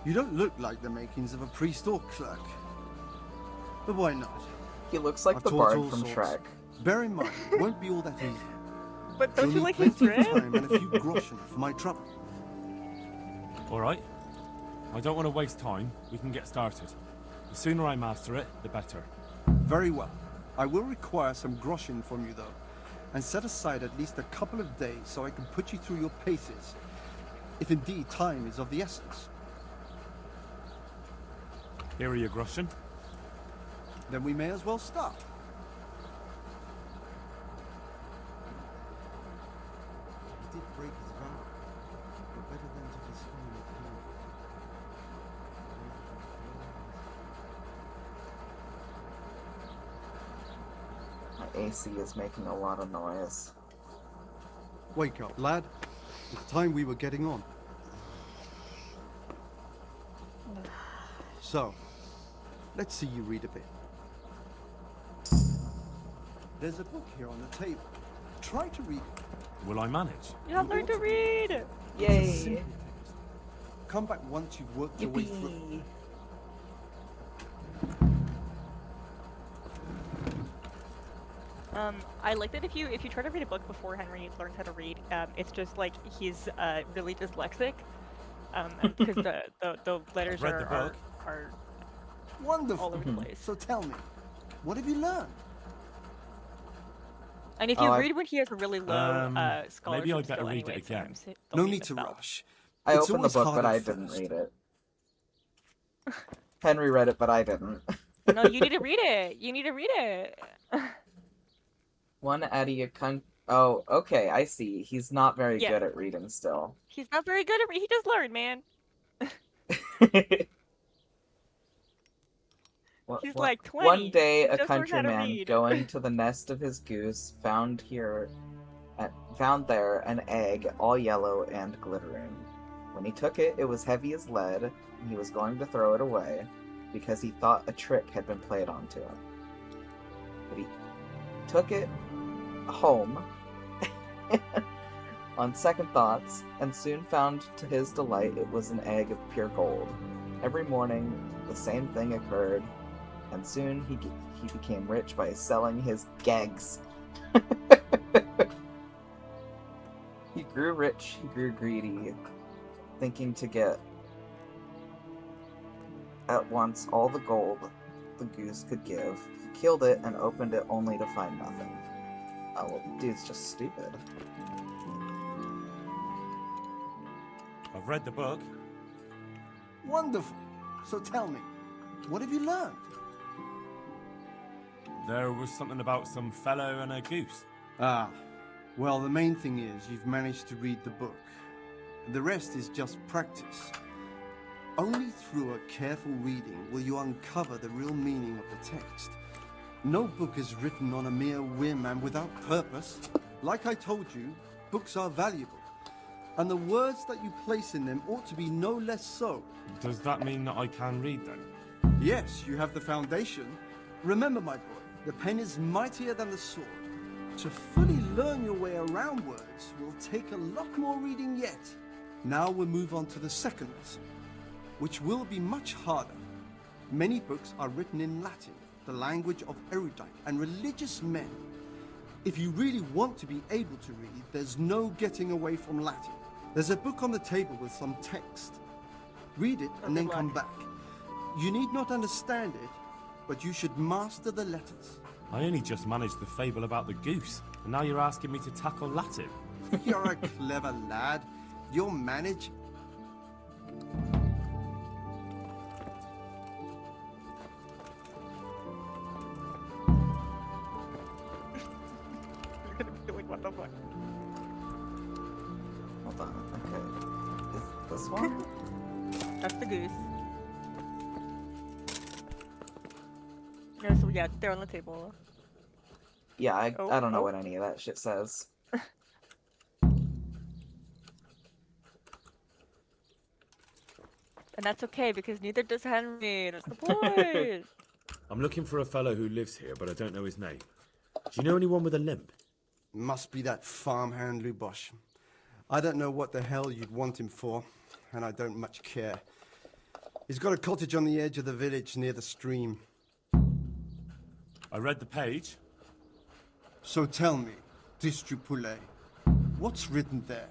You don't look like the makings of a priest or clerk. But why not? He looks like I've the taught bard all from sorts. Shrek. Bear in mind, it won't be all that easy. But don't you You'll like need his plenty of drip? time and a few groschen for my trouble. Alright. I don't want to waste time. We can get started. The sooner I master it, the better. Very well. I will require some groschen from you, though, and set aside at least a couple of days so I can put you through your paces, if indeed time is of the essence. Here are your groschen. Then we may as well start. He did break his vow, but better than to dishonor it My AC is making a lot of noise. Wake up, lad. It's time we were getting on. So, let's see you read a bit. There's a book here on the table. Try to read it. Will I manage? You have learned to read! It's a Yay! simple text. Come back once you've worked your way through. Yippee! I like that if you try to read a book before Henry learns how to read, it's just like he's really dyslexic, and because the letters read the book. are Wonderful. all over the place. So tell me, what have you learned? And if you Oh, read when he has a really low scholarship maybe I'd better skill read it anyway, again. sometimes No they'll be need to misspelled. rush. I It's opened the always book, hard but at I didn't first. read it. Henry read it, but I didn't. No, you need to read it. You need to read it. One Eddie, a Oh, okay, I see. He's not very Yeah. good at reading still. He's not very good at reading. He just learned, man. He's like 20. One day, He a just learned how to countryman read. going to the nest of his goose found there an egg all yellow and glittering. When he took it, it was heavy as lead, and he was going to throw it away because he thought a trick had been played onto him. But he took it home on second thoughts, and soon found to his delight it was an egg of pure gold. Every morning, the same thing occurred, and soon he became rich by selling his gags. He grew rich, he grew greedy, thinking to get at once all the gold the goose could give. He killed it and opened it only to find nothing. Oh, well, dude's just stupid. I've read the book. Wonderful. So tell me, what have you learned? There was something about some fellow and a goose. Ah, well, the main thing is you've managed to read the book. The rest is just practice. Only through a careful reading will you uncover the real meaning of the text. No book is written on a mere whim and without purpose. Like I told you, books are valuable. And the words that you place in them ought to be no less so. Does that mean that I can read then? Yes, you have the foundation. Remember, my boy, the pen is mightier than the sword. To fully learn your way around words will take a lot more reading yet. Now we'll move on to the second lesson, which will be much harder. Many books are written in Latin, the language of erudite and religious men. If you really want to be able to read, there's no getting away from Latin. There's a book on the table with some text. Read it and then come back. You need not understand it, but you should master the letters. I only just managed the fable about the goose, and now you're asking me to tackle Latin. You're a clever lad. You'll manage. Like, what the fuck? Hold on, okay. Is this one? That's the goose. No, so yeah, it's there on the table. Yeah, I don't know what any of that shit says. And that's okay, because neither does Henry. That's the point. I'm looking for a fellow who lives here, but I don't know his name. Do you know anyone with a limp? Must be that farmhand Lubosh. I don't know what the hell you'd want him for, and I don't much care. He's got a cottage on the edge of the village near the stream. I read the page. So tell me, Distrupule, what's written there?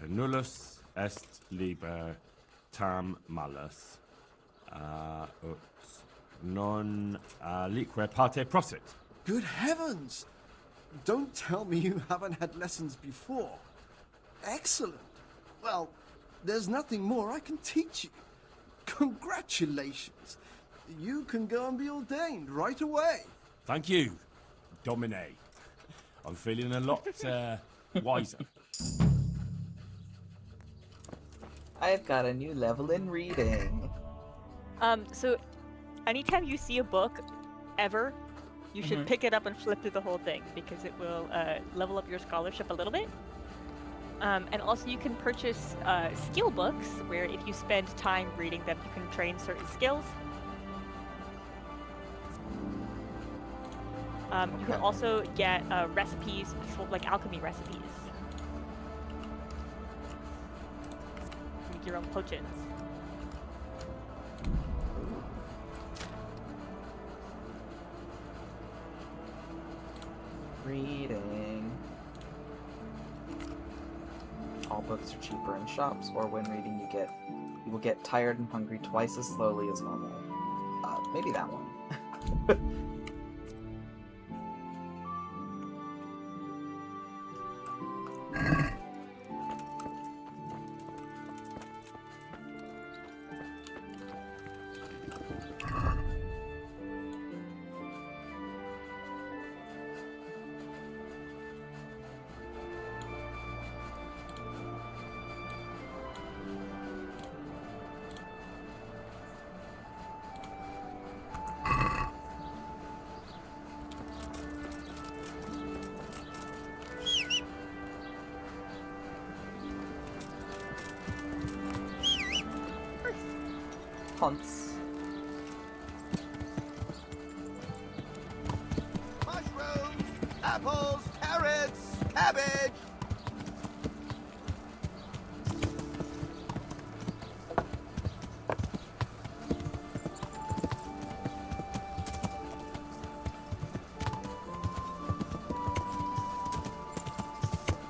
Nullus est liber tam malus, ut non alique parte prosit. Good heavens! Don't tell me you haven't had lessons before. Excellent. Well, there's nothing more I can teach you. Congratulations. You can go and be ordained right away. Thank you, Domine. I'm feeling a lot wiser. I've got a new level in reading. So anytime you see a book, ever, you should pick it up and flip through the whole thing, because it will level up your scholarship a little bit. And also you can purchase skill books, where if you spend time reading them, you can train certain skills. You can also get recipes, like alchemy recipes. Make your own potions. Reading. All books are cheaper in shops, or when reading you will get tired and hungry twice as slowly as normal. Maybe that one. Hunts. Mushrooms, apples, carrots, cabbage.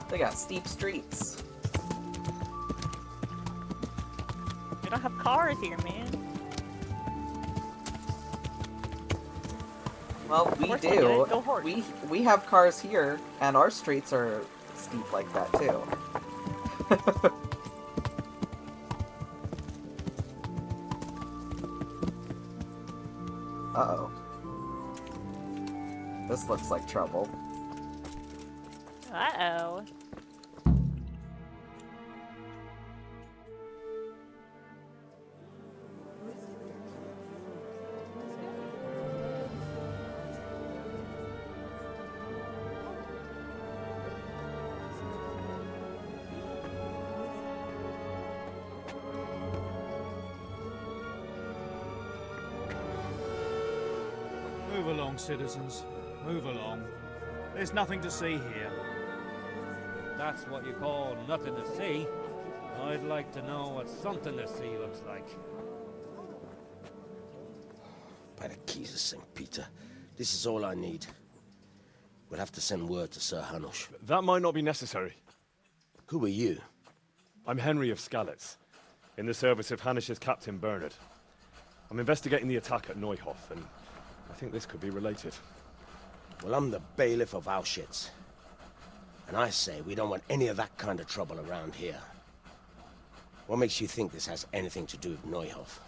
They got steep streets. don't have cars here, man. Well, we Horse do. will get it. Go horse. We have cars here, and our streets are steep like that too. Uh-oh. This looks like trouble. Uh-oh. Move along, citizens. Move along. There's nothing to see here. That's what you call nothing to see. I'd like to know what something to see looks like. By the keys of St. Peter, this is all I need. We'll have to send word to Sir Hanush. That might not be necessary. Who are you? I'm Henry of Skalitz, in the service of Hanush's Captain Bernard. I'm investigating the attack at Neuhof, and I think this could be related. Well, I'm the bailiff of Auschwitz. And I say we don't want any of that kind of trouble around here. What makes you think this has anything to do with Neuhof?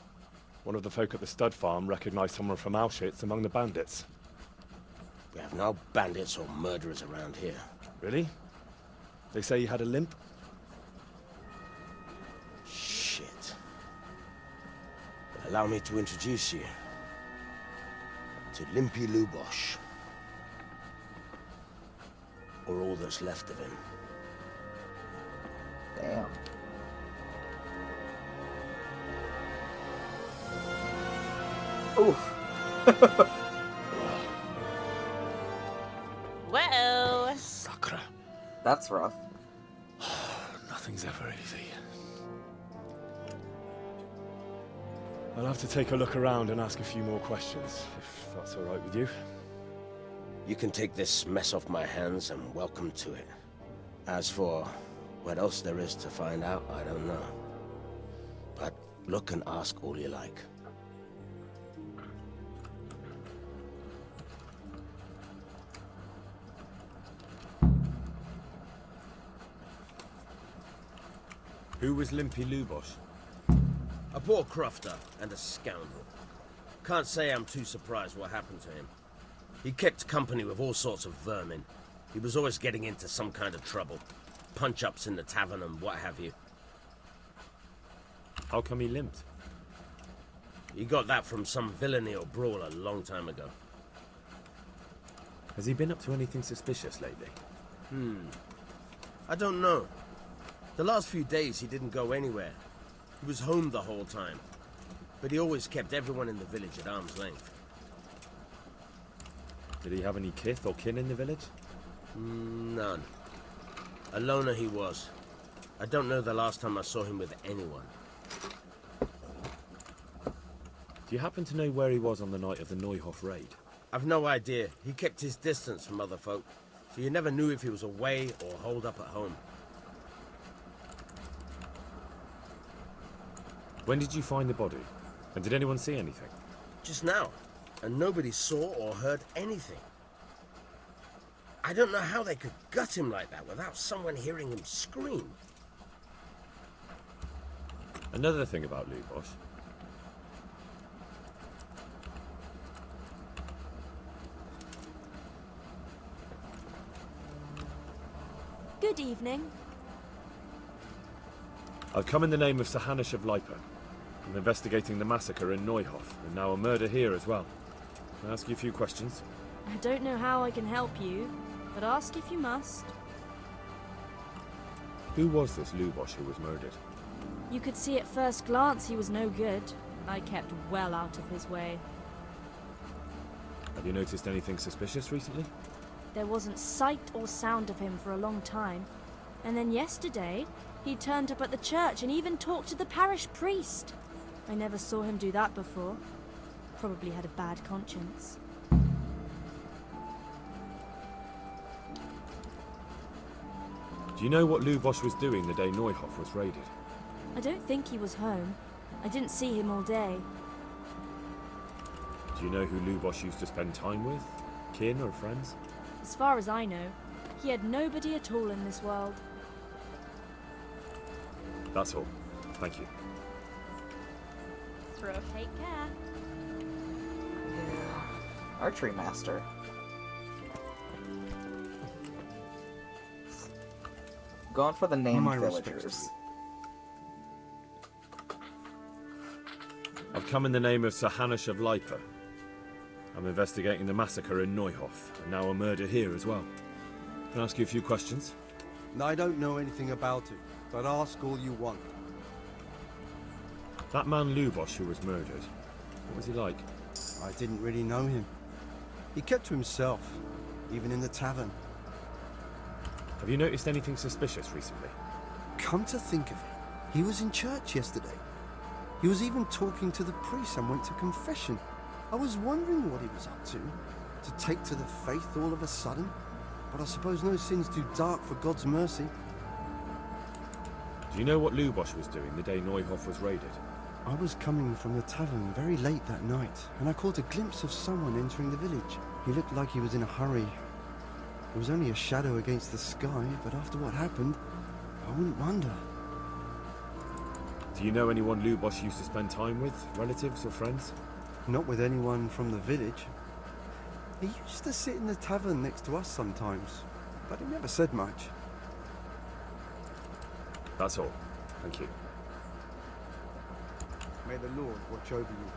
One of the folk at the stud farm recognized someone from Auschwitz among the bandits. We have no bandits or murderers around here. Really? They say he had a limp? Shit. Well, allow me to introduce you to Limpy Lubosh. Or all that's left of him. Damn. Oof. Whoa. Sakra. That's rough. Nothing's ever easy. I'll have to take a look around and ask a few more questions, if that's all right with you. You can take this mess off my hands and welcome to it. As for what else there is to find out, I don't know. But look and ask all you like. Who was Limpy Lubosh? A poor crofter and a scoundrel. Can't say I'm too surprised what happened to him. He kept company with all sorts of vermin. He was always getting into some kind of trouble. Punch-ups in the tavern and what have you. How come he limped? He got that from some villainy or brawl a long time ago. Has he been up to anything suspicious lately? I don't know. The last few days he didn't go anywhere. He was home the whole time. But he always kept everyone in the village at arm's length. Did he have any kith or kin in the village? None. A loner he was. I don't know the last time I saw him with anyone. Do you happen to know where he was on the night of the Neuhof raid? I've no idea. He kept his distance from other folk, so you never knew if he was away or holed up at home. When did you find the body? And did anyone see anything? Just now, and nobody saw or heard anything. I don't know how they could gut him like that without someone hearing him scream. Another thing about Lubosh. Good evening. I've come in the name of Sir Hanush of Lipa. I'm investigating the massacre in Neuhof, and now a murder here as well. Can I ask you a few questions? I don't know how I can help you, but ask if you must. Who was this Lubosh who was murdered? You could see at first glance he was no good. I kept well out of his way. Have you noticed anything suspicious recently? There wasn't sight or sound of him for a long time. And then yesterday, he turned up at the church and even talked to the parish priest. I never saw him do that before. Probably had a bad conscience. Do you know what Lubosh was doing the day Neuhof was raided? I don't think he was home. I didn't see him all day. Do you know who Lubosh used to spend time with? Kin or friends? As far as I know, he had nobody at all in this world. That's all. Thank you. It's rough. Take care. Yeah. Archery master. Going for the named My respects to villagers. I've come in the name of Sir Hanush of Lipa. I'm investigating the massacre in Neuhof, and now a murder here as well. Can I ask you a few questions? I don't know anything about it, but ask all you want. That man Lubosh who was murdered, what was he like? I didn't really know him. He kept to himself, even in the tavern. Have you noticed anything suspicious recently? Come to think of it, he was in church yesterday. He was even talking to the priest and went to confession. I was wondering what he was up to take to the faith all of a sudden. But I suppose no sin's too dark for God's mercy. Do you know what Lubosh was doing the day Neuhof was raided? I was coming from the tavern very late that night, and I caught a glimpse of someone entering the village. He looked like he was in a hurry. It was only a shadow against the sky, but after what happened, I wouldn't wonder. Do you know anyone Lubosh used to spend time with? Relatives or friends? Not with anyone from the village. He used to sit in the tavern next to us sometimes, but he never said much. That's all. Thank you. May the Lord watch over you.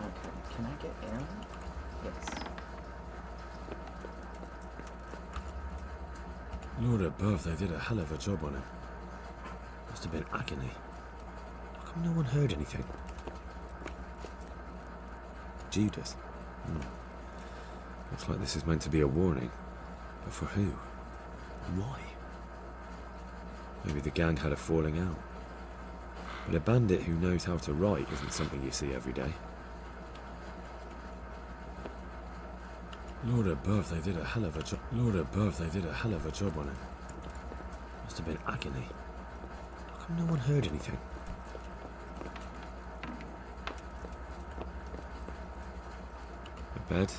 Okay, can I get in? Yes. Lord above, they did a hell of a job on him. Must have been agony. How come no one heard anything? Judas. Looks like this is meant to be a warning. But for who? And why? Maybe the gang had a falling out. But a bandit who knows how to write isn't something you see every day. Lord above, they did a hell of a job. Lord above, they did a hell of a job on him. Must have been agony. How come no one heard anything? A bed.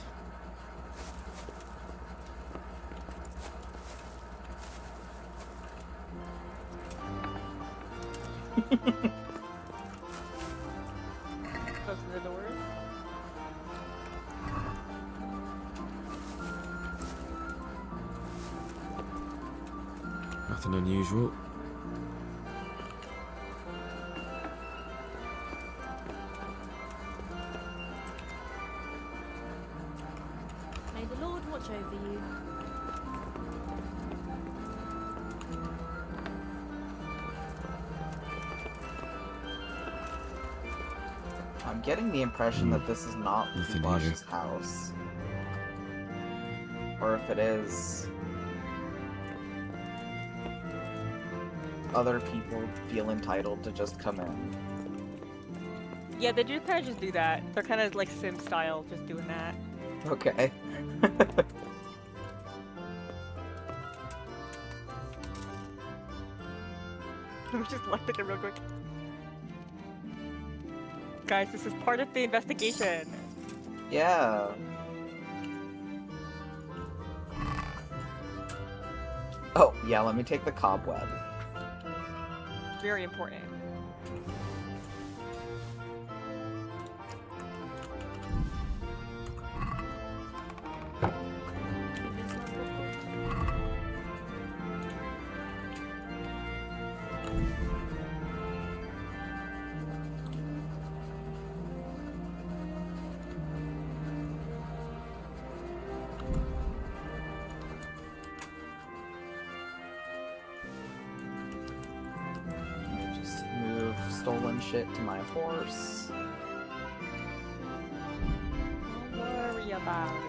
Close the doors. Nothing unusual. May the Lord watch over you. I'm getting the impression that this is not Nothing Lubosh's house. Or if it is, other people feel entitled to just come in. Yeah, they do kind of just do that. They're kind of like Sim style, just doing that. Okay. Let me just look at it real quick. Guys, this is part of the investigation. Yeah. Oh, yeah, let me take the cobweb. Very important. Just move stolen shit to my horse. Don't worry about it.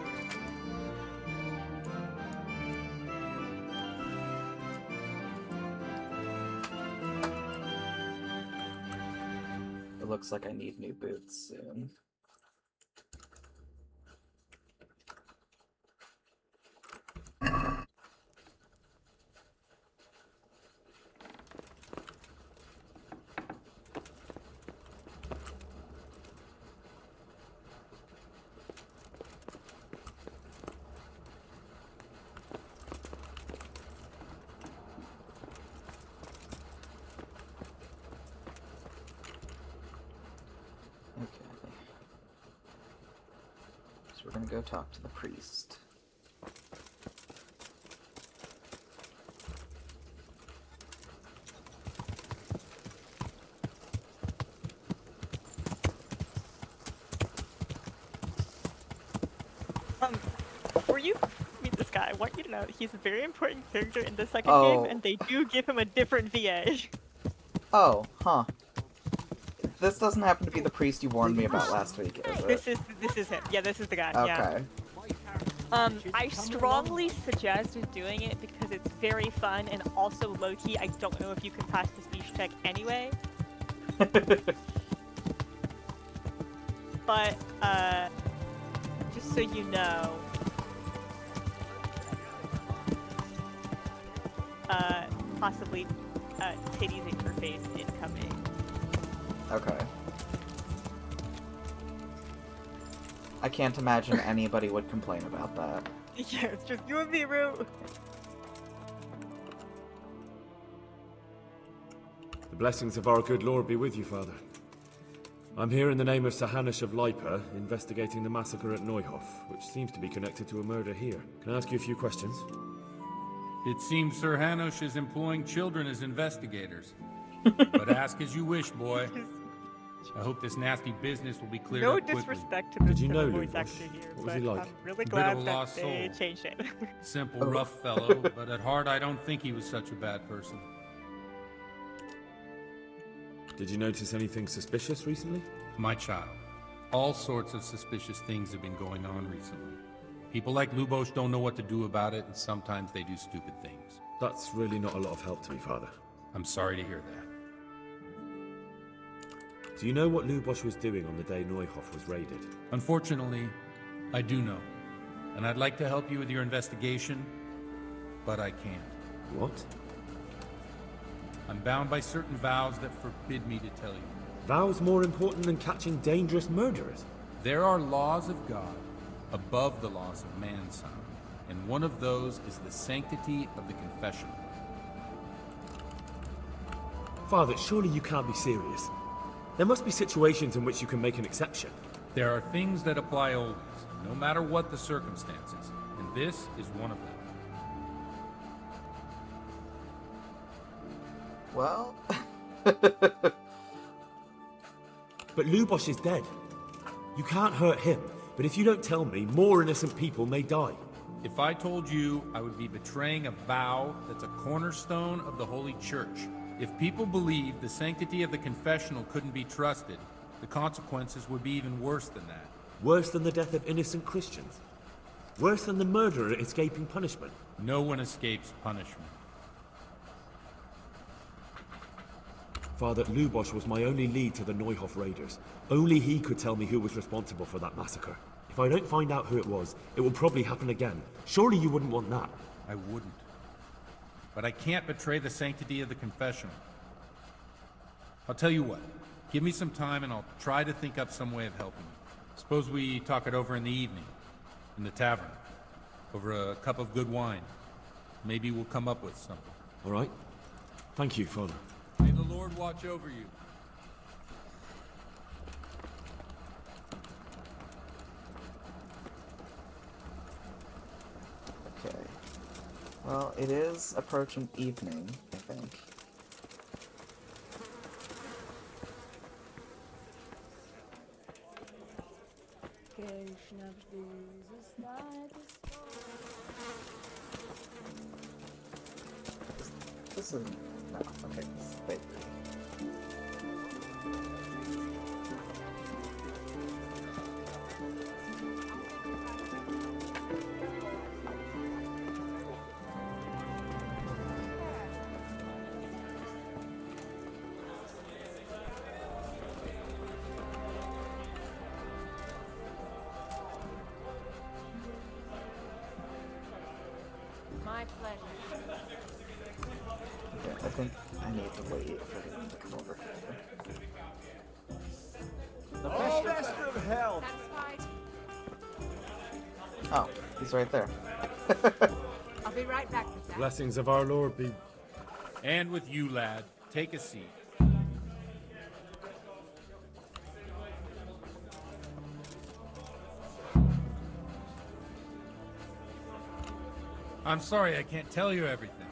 It looks like I need new boots soon. we're gonna go talk to the priest. Before you meet this guy, I want you to know he's a very important character in the second Oh. game, and they do give him a different VA. Oh, huh. This doesn't happen to be the priest you warned me about last week, is it? This is him. Yeah, this is the guy. Okay. Yeah. I strongly suggest doing it because it's very fun and also low-key. I don't know if you can pass the speech check anyway. But, just so you know, possibly, titties interface incoming. Okay. I can't imagine anybody would complain about that. Yeah, it's just you and me, Rue. The blessings of our good Lord be with you, Father. I'm here in the name of Sir Hanush of Lipa, investigating the massacre at Neuhof, which seems to be connected to a murder here. Can I ask you a few questions? It seems Sir Hanush is employing children as investigators. But ask as you wish, boy. I hope this nasty business will be cleared No up quickly. disrespect to the Did you know voice Lubosh? actor here, What was but he like? I'm really Bit glad of a that lost they soul. changed it. Simple, rough fellow, but at heart I don't think he was such a bad person. Did you notice anything suspicious recently? My child, all sorts of suspicious things have been going on recently. People like Lubosh don't know what to do about it, and sometimes they do stupid things. That's really not a lot of help to me, Father. I'm sorry to hear that. Do you know what Lubosh was doing on the day Neuhof was raided? Unfortunately, I do know. And I'd like to help you with your investigation, but I can't. What? I'm bound by certain vows that forbid me to tell you. Vows more important than catching dangerous murderers? There are laws of God above the laws of man's son, and one of those is the sanctity of the confessional. Father, surely you can't be serious. There must be situations in which you can make an exception. There are things that apply always, no matter what the circumstances, and this is one of them. Well... But Lubosh is dead. You can't hurt him, but if you don't tell me, more innocent people may die. If I told you, I would be betraying a vow that's a cornerstone of the Holy Church. If people believed the sanctity of the confessional couldn't be trusted, the consequences would be even worse than that. Worse than the death of innocent Christians? Worse than the murderer escaping punishment? No one escapes punishment. Father, Lubosh was my only lead to the Neuhof raiders. Only he could tell me who was responsible for that massacre. If I don't find out who it was, it will probably happen again. Surely you wouldn't want that. I wouldn't. But I can't betray the sanctity of the confessional. I'll tell you what. Give me some time and I'll try to think up some way of helping you. Suppose we talk it over in the evening, in the tavern, over a cup of good wine. Maybe we'll come up with something. All right. Thank you, Father. May the Lord watch over you. Okay. Well, it is approaching evening, I think. This is... no, okay, this is bakery. My pleasure. Okay, I think I need to wait for him to come over here. The best of hell. Oh, he's right there. I'll be right back with The that. blessings of our Lord be... And with you, lad. Take a seat. I'm sorry I can't tell you everything.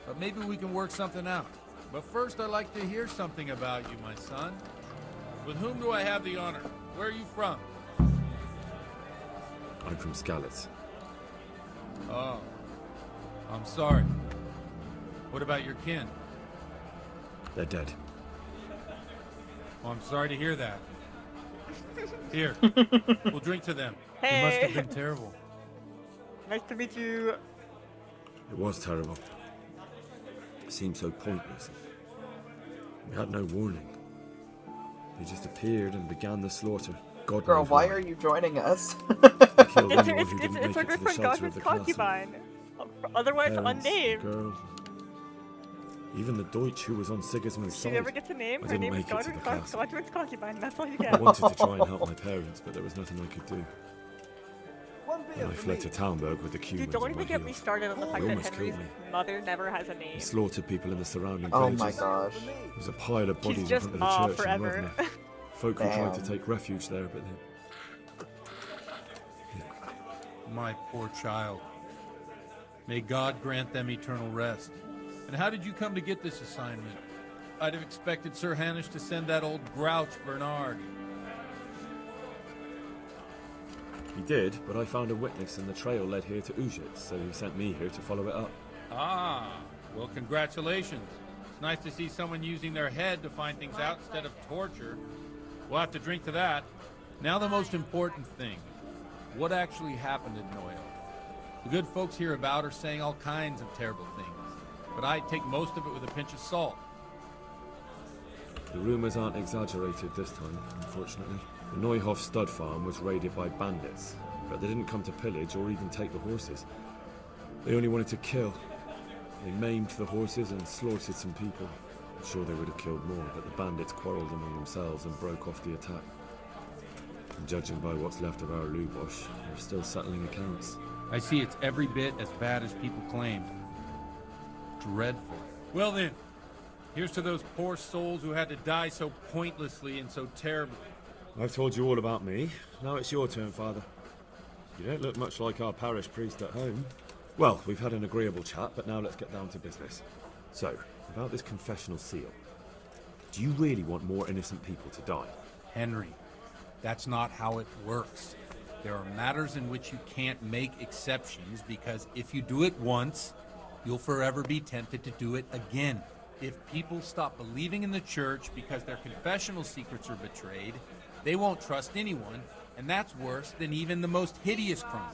But maybe we can work something out. But first I'd like to hear something about you, my son. With whom do I have the honor? Where are you from? I'm from Skalitz. Oh. I'm sorry. What about your kin? They're dead. Well, I'm sorry to hear that. Here, we'll drink to them. Hey. It must have been terrible. Nice to meet you. It was terrible. It seemed so pointless. We had no warning. They just appeared and began the slaughter. God Girl, knows why are you joining us? They killed anyone who didn't It's make our it good to the friend shelter of Godwin's the castle. concubine. Otherwise Parents, unnamed. girl. Even the Deutsch who was on Sigismund's She side. never gets a name. I Her didn't name is make it to the castle. Godwin's concubine. That's all you I get. wanted to try and help my parents, but there was nothing I could do. And I fled to Talmberg with the Cumans Dude, don't on my even get me heels. started on the They fact that almost Henry's killed me. mother never has a name. They slaughtered people in the surrounding Oh villages. my gosh. There was a pile of She's bodies in just front of the church forever. in Rovna. Folk who tried to Damn. take refuge there, but they... My poor child. May God grant them eternal rest. And how did you come to get this assignment? I'd have expected Sir Hanish to send that old grouch Bernard. He did, but I found a witness and the trail led here to Ujit, so he sent me here to follow it up. Ah, well, congratulations. It's nice to see someone using their head to find things out instead of torture. We'll have to drink to that. Now the most important thing. What actually happened at Noel? The good folks hereabout are saying all kinds of terrible things, but I take most of it with a pinch of salt. The rumours aren't exaggerated this time, unfortunately. The Neuhof stud farm was raided by bandits, but they didn't come to pillage or even take the horses. They only wanted to kill. They maimed the horses and slaughtered some people. I'm sure they would have killed more, but the bandits quarrelled among themselves and broke off the attack. And judging by what's left of our Lubosh, they're still settling accounts. I see it's every bit as bad as people claimed. Dreadful. Well then, here's to those poor souls who had to die so pointlessly and so terribly. I've told you all about me. Now it's your turn, Father. You don't look much like our parish priest at home. Well, we've had an agreeable chat, but now let's get down to business. So, about this confessional seal. Do you really want more innocent people to die? Henry, that's not how it works. There are matters in which you can't make exceptions because if you do it once, you'll forever be tempted to do it again. If people stop believing in the church because their confessional secrets are betrayed, they won't trust anyone, and that's worse than even the most hideous crime.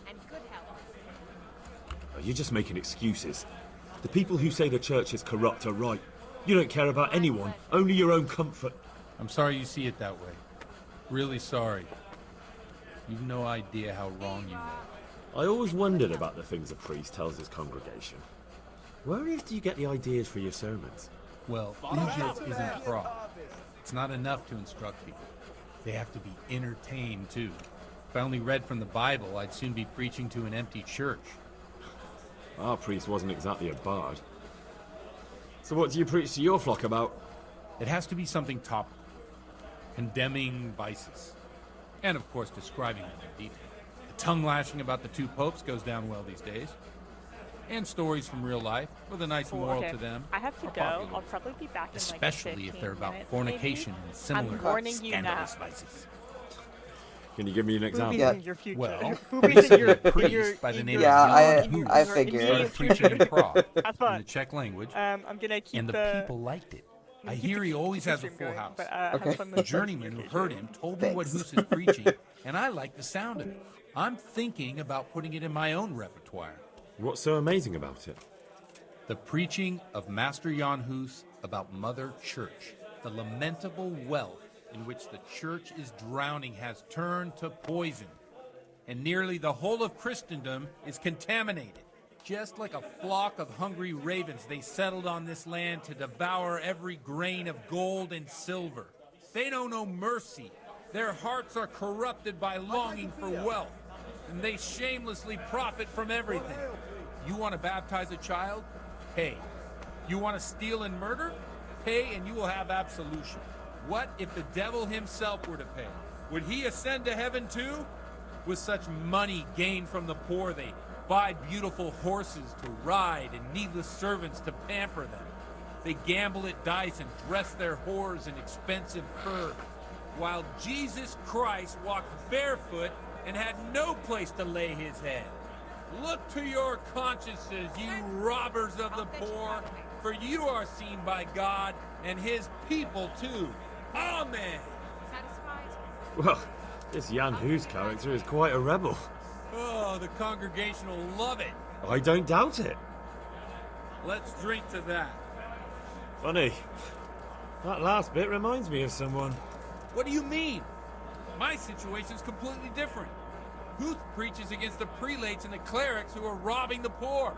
And good health. Oh, you're just making excuses. The people who say the church is corrupt are right. You don't care about anyone, only your own comfort. I'm sorry you see it that way. Really sorry. You've no idea how wrong you are. I always wondered about the things a priest tells his congregation. Where on earth do you get the ideas for your sermons? Well, Ujit isn't prop. It's not enough to instruct people. They have to be entertained, too. If I only read from the Bible, I'd soon be preaching to an empty church. Our priest wasn't exactly a bard. So what do you preach to your flock about? It has to be something topical. Condemning vices. And, of course, describing them in detail. The tongue lashing about the two popes goes down well these days. And stories from real life, with a nice Cool, moral okay. to them. I have to are go. popular. I'll probably be back in Especially like if they're 15 about minutes, fornication maybe. and similar I'm warning you now. scandalous vices. Can you give me an example? Boobies in your future. Well, Boobies in your a priest by the name of I Jan figured. started preaching in Prague Have in fun. the Czech language, I'm gonna keep and the people liked it. I hear he always has a stream full going, house. but, have Okay. fun with The the journeyman who presentation. heard him told me what Thanks. Hus is preaching, and I like the sound of it. I'm thinking about putting it in my own repertoire. What's so amazing about it? The preaching of Master Jan Hus about Mother Church. The lamentable wealth in which the church is drowning has turned to poison, and nearly the whole of Christendom is contaminated. Just like a flock of hungry ravens, they settled on this land to devour every grain of gold and silver. They know no mercy. Their hearts are corrupted by longing for wealth, and they shamelessly profit from everything. You want to baptize a child? Pay. You want to steal and murder? Pay and you will have absolution. What if the devil himself were to pay? Would he ascend to heaven too? With such money gained from the poor, they buy beautiful horses to ride and needless servants to pamper them. They gamble at dice and dress their whores in expensive fur, while Jesus Christ walked barefoot and had no place to lay his head. Look to your consciences, you robbers of the poor, for you are seen by God and his people too. Amen. Satisfied? Well, this Jan Hus character is quite a rebel. Oh, the congregation will love it. I don't doubt it. Let's drink to that. Funny. That last bit reminds me of someone. What do you mean? My situation's completely different. Huth preaches against the prelates and the clerics who are robbing the poor.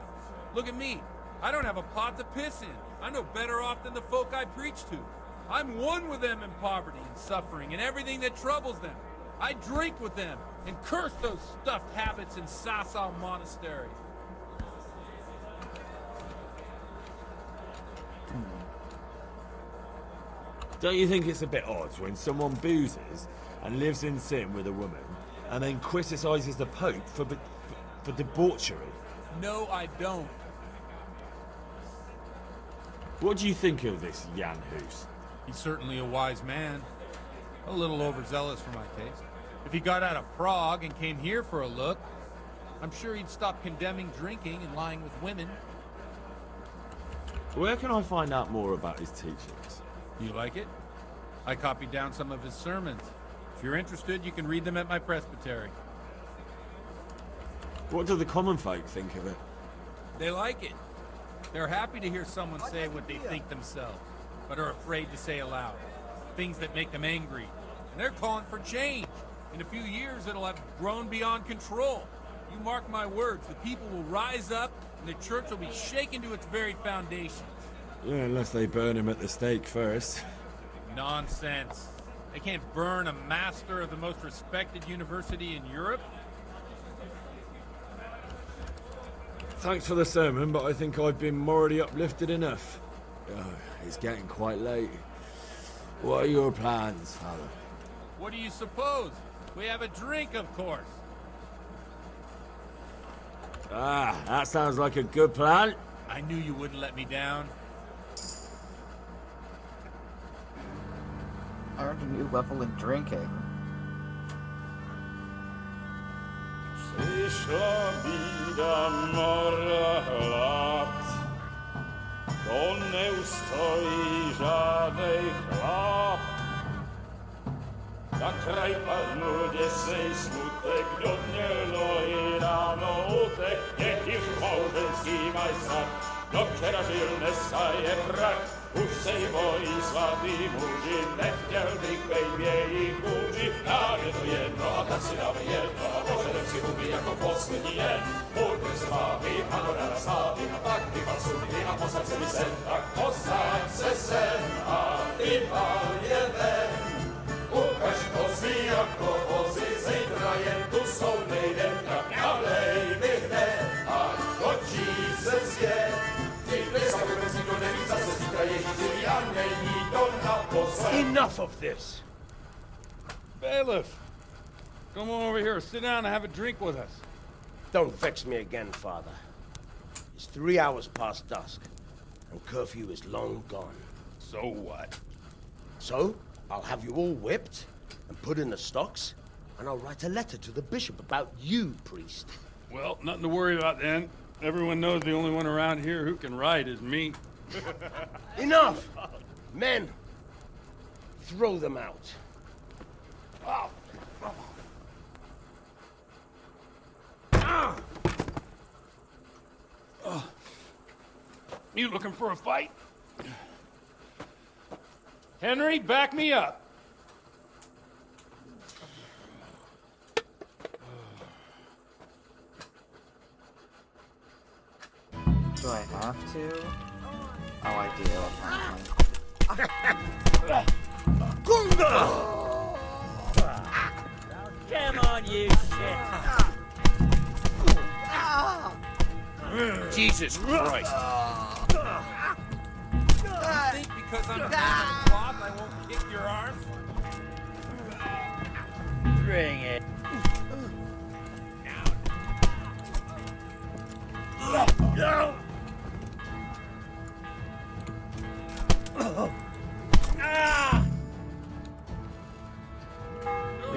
Look at me. I don't have a pot to piss in. I'm no better off than the folk I preach to. I'm one with them in poverty and suffering and everything that troubles them. I drink with them and curse those stuffed habits in Sasau Monastery. Don't you think it's a bit odd when someone boozes and lives in sin with a woman and then criticises the Pope for debauchery? No, I don't. What do you think of this Jan Hus? He's certainly a wise man. A little overzealous for my taste. If he got out of Prague and came here for a look, I'm sure he'd stop condemning drinking and lying with women. Where can I find out more about his teachings? You like it? I copied down some of his sermons. If you're interested, you can read them at my presbytery. What do the common folk think of it? They like it. They're happy to hear someone say what they think themselves, but are afraid to say aloud. Things that make them angry. And they're calling for change. In a few years, it'll have grown beyond control. You mark my words, the people will rise up, and the church will be shaken to its very foundations. Yeah, unless they burn him at the stake first. Nonsense. They can't burn a master of the most respected university in Europe. Thanks for the sermon, but I think I've been morally uplifted enough. Oh, it's getting quite late. What are your plans, Father? What do you suppose? We have a drink, of course. Ah, that sounds like a good plan. I knew you wouldn't let me down. I earned a new level in drinking. Przyszła bida mora lat, to nie ustoi żadnej chlap. Na kraj padł dziesięć smutek, do dnielo i rano utek, niech już małżeński majstak, do wczera żylne staje prak. Už se bojí svatý muži, nechtěl bych bejbě jí kůži. Nám je to jedno a tak si dáme jedno a požadem si huby jako poslední jen. Půjďme se máky, ano rada stávy a tak vypal sudy a posaď se mi sem. Tak posaď se sem a vypal je ven. Ukaž kozy jako vozy, zítra jen tu jsou nejdem, tak nalej mi hned, ať točí se svět. Enough of this! Bailiff! Come on over here, sit down and have a drink with us. Don't vex me again, Father. It's 3 hours past dusk, and curfew is long gone. So what? So, I'll have you all whipped, and put in the stocks, and I'll write a letter to the bishop about you, priest. Well, nothing to worry about then. Everyone knows the only one around here who can write is me. Enough! Men, throw them out. Oh. Oh. You looking for a fight? Henry, back me up. Do I have to? Oh, I do, Come on, you shit! Jesus Christ! You think because I'm a cloth I won't kick your arse? Bring it.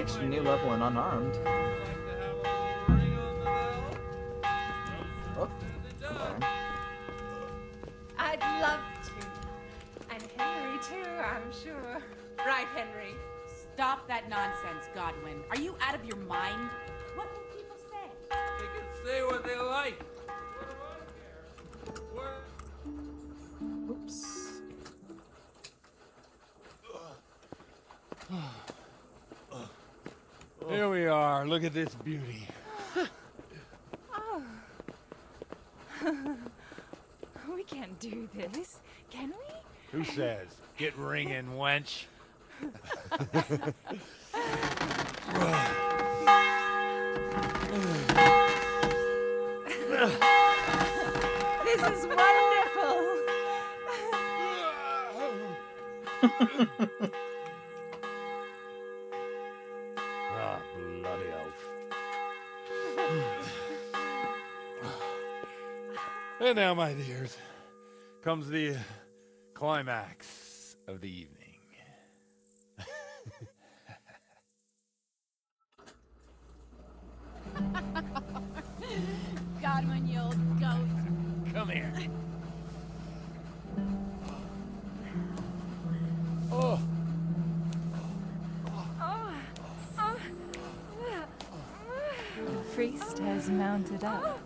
extra new level and unarmed. Oh, hello. I'd love to. And Henry, too, I'm sure. Right, Henry? Stop that nonsense, Godwin. Are you out of your mind? What will people say? They can say what they like. Oops. Here we are. Look at this beauty. Oh. We can't do this, can we? Who says? Get ringing, wench. This is wonderful. Ah, bloody elf. And now, my dears, comes the climax of the evening. Godwin, you old goat. Come here. Oh. The priest has mounted up.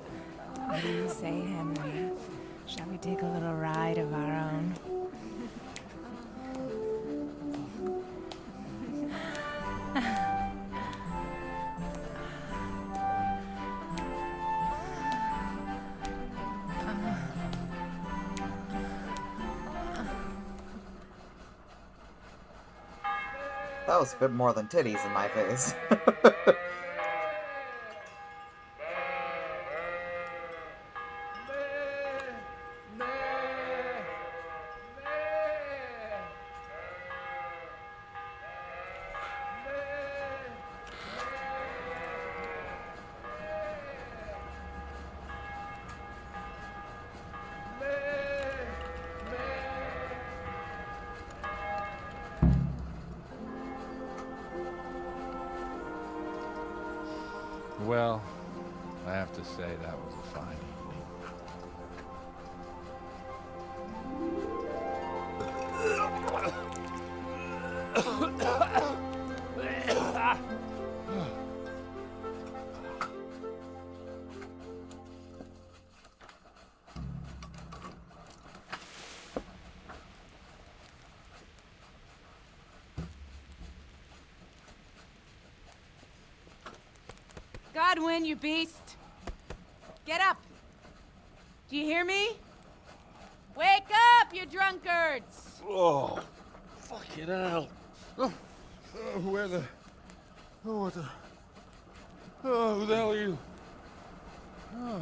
What do you say, Henry? Shall we take a little ride of our own? That was a bit more than titties in my face. Well, I have to say that was a fine evening. Godwin, you beast! Get up! Do you hear me? Wake up, you drunkards! Oh, fucking hell. Where the... Oh, what the... Oh, who the hell are you? Oh,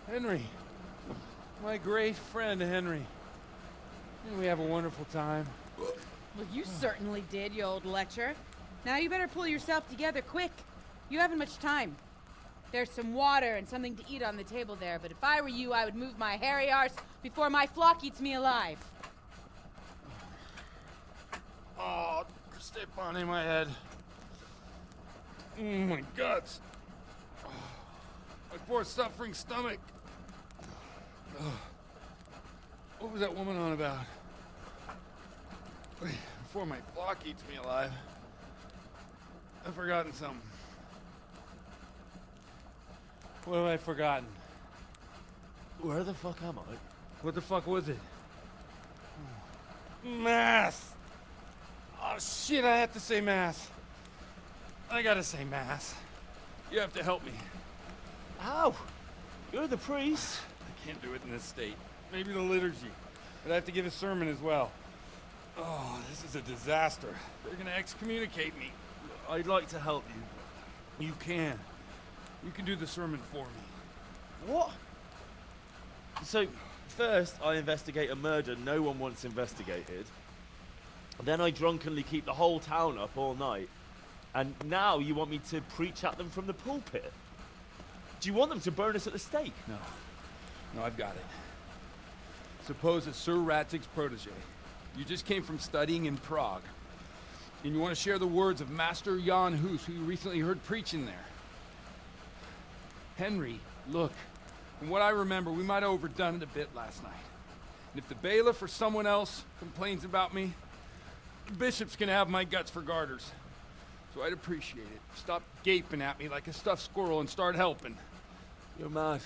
Henry. My great friend, Henry. Didn't we have a wonderful time? Well, you certainly did, you old lecher. Now you better pull yourself together quick. You haven't much time. There's some water and something to eat on the table there, but if I were you, I would move my hairy arse before my flock eats me alive. Oh, step on my head. Oh, my guts. Oh, my poor suffering stomach. Oh, what was that woman on about? Before my flock eats me alive. I've forgotten something. What have I forgotten? Where the fuck am I? What the fuck was it? Mass! Oh shit, I have to say mass. I gotta say mass. You have to help me. How? You're the priest. I can't do it in this state. Maybe the liturgy. But I have to give a sermon as well. Oh, this is a disaster. They're gonna excommunicate me. I'd like to help you. You can. You can do the sermon for me. What? So, first I investigate a murder no one wants investigated. Then I drunkenly keep the whole town up all night. And now you want me to preach at them from the pulpit? Do you want them to burn us at the stake? No. No, I've got it. Suppose that Sir Ratzig's protege. You just came from studying in Prague. and you want to share the words of Master Jan Hus, who you recently heard preaching there. Henry, look, from what I remember, we might have overdone it a bit last night. And if the bailiff or someone else complains about me, the bishop's gonna have my guts for garters. So I'd appreciate it. Stop gaping at me like a stuffed squirrel and start helping. You're mad.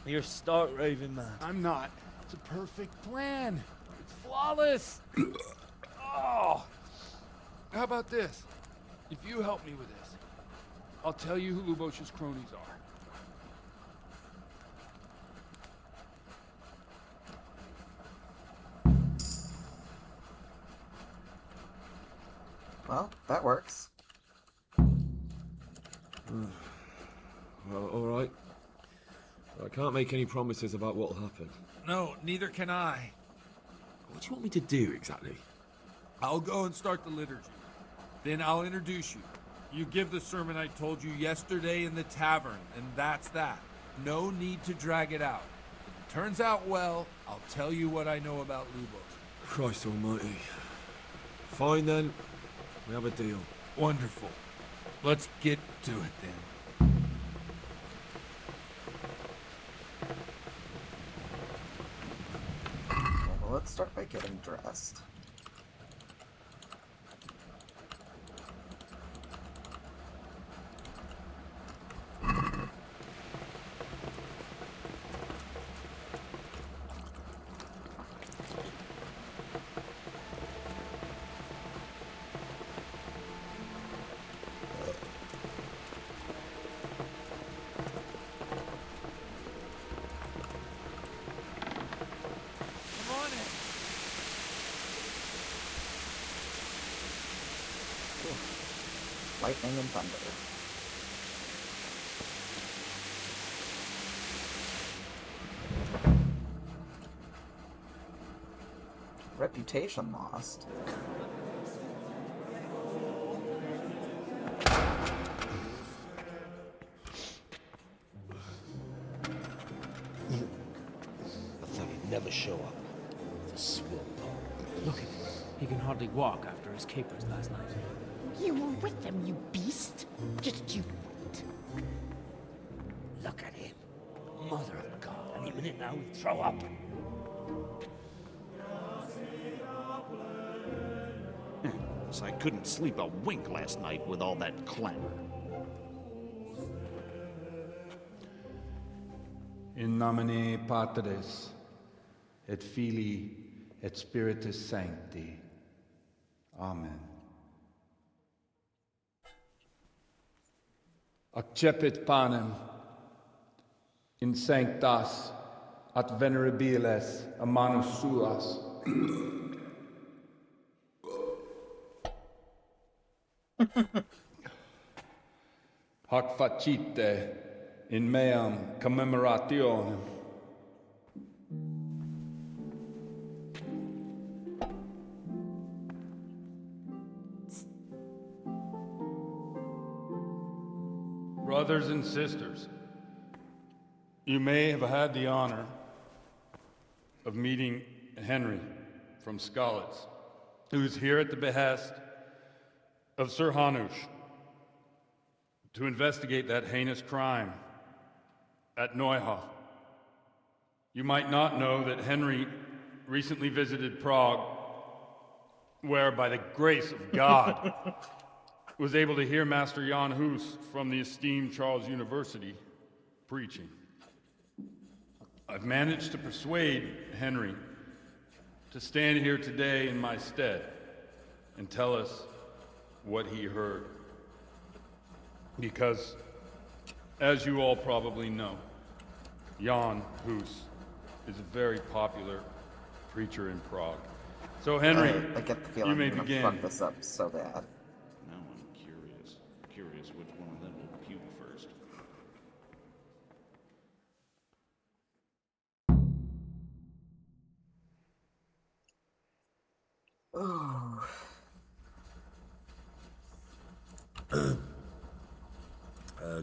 You're stark raving mad. I'm not. It's a perfect plan. It's flawless. Oh. How about this? If you help me with this, I'll tell you who Lubosh's cronies are. Well, that works. Well, alright. I can't make any promises about what'll happen. No, neither can I. What do you want me to do, exactly? I'll go and start the liturgy. Then I'll introduce you. You give the sermon I told you yesterday in the tavern, and that's that. No need to drag it out. If it turns out well, I'll tell you what I know about Lubos. Christ almighty. Fine then. We have a deal. Wonderful. Let's get to it then. Well, let's start by getting dressed. Lightning and thunder. Reputation lost. I thought he'd never show up. The swill dog. Look at him. He can hardly walk after his capers last night. You were with them, you beast. Just you wait. Look at him. Mother of God. Any minute now he'll throw up. I couldn't sleep a wink last night with all that clamor. In nomine Patris, et Filii, et Spiritus Sancti. Amen. Accepit panem in sanctas at venerabiles a manus suas. Hac facite in meam commemorationem. Brothers and sisters, you may have had the honor of meeting Henry from Skalitz, who is here at the behest of Sir Hanush to investigate that heinous crime at Neuhof. You might not know that Henry recently visited Prague, where, by the grace of God, was able to hear Master Jan Hus from the esteemed Charles University preaching. I've managed to persuade Henry to stand here today in my stead and tell us what he heard. Because, as you all probably know, Jan Hus is a very popular preacher in Prague. So, Henry, I get the feeling you may I'm gonna begin. fuck this up so bad. Now I'm curious which one of them will puke first. Oh.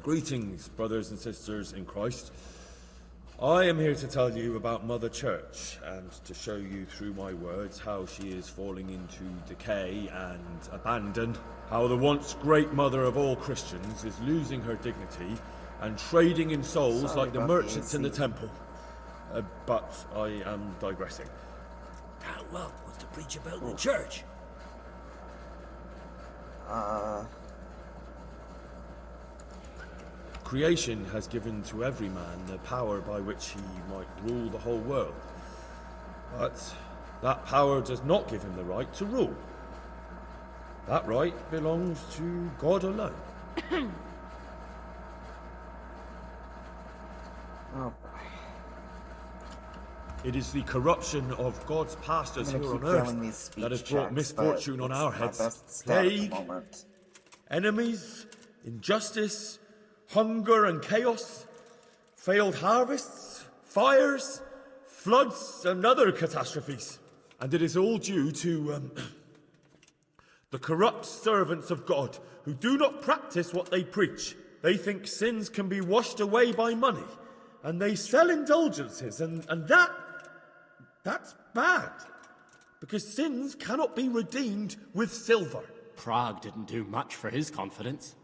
Greetings, brothers and sisters in Christ. I am here to tell you about Mother Church, and to show you through my words how she is falling into decay and abandon, how the once great mother of all Christians is losing her dignity and trading in souls Sorry like the about merchants the in the AC. temple. But I am digressing. How well was to preach about the church? Creation has given to every man the power by which he might rule the whole world. But that power does not give him the right to rule. That right belongs to God alone. Oh, It is the corruption of God's pastors I'm here gonna on keep earth failing these speech that has brought checks, misfortune but on it's our my heads. best stat at the Plague, moment. enemies, injustice, hunger and chaos, failed harvests, fires, floods and other catastrophes. And it is all due to the corrupt servants of God who do not practice what they preach. They think sins can be washed away by money, and they sell indulgences, and that's bad. Because sins cannot be redeemed with silver. Prague didn't do much for his confidence.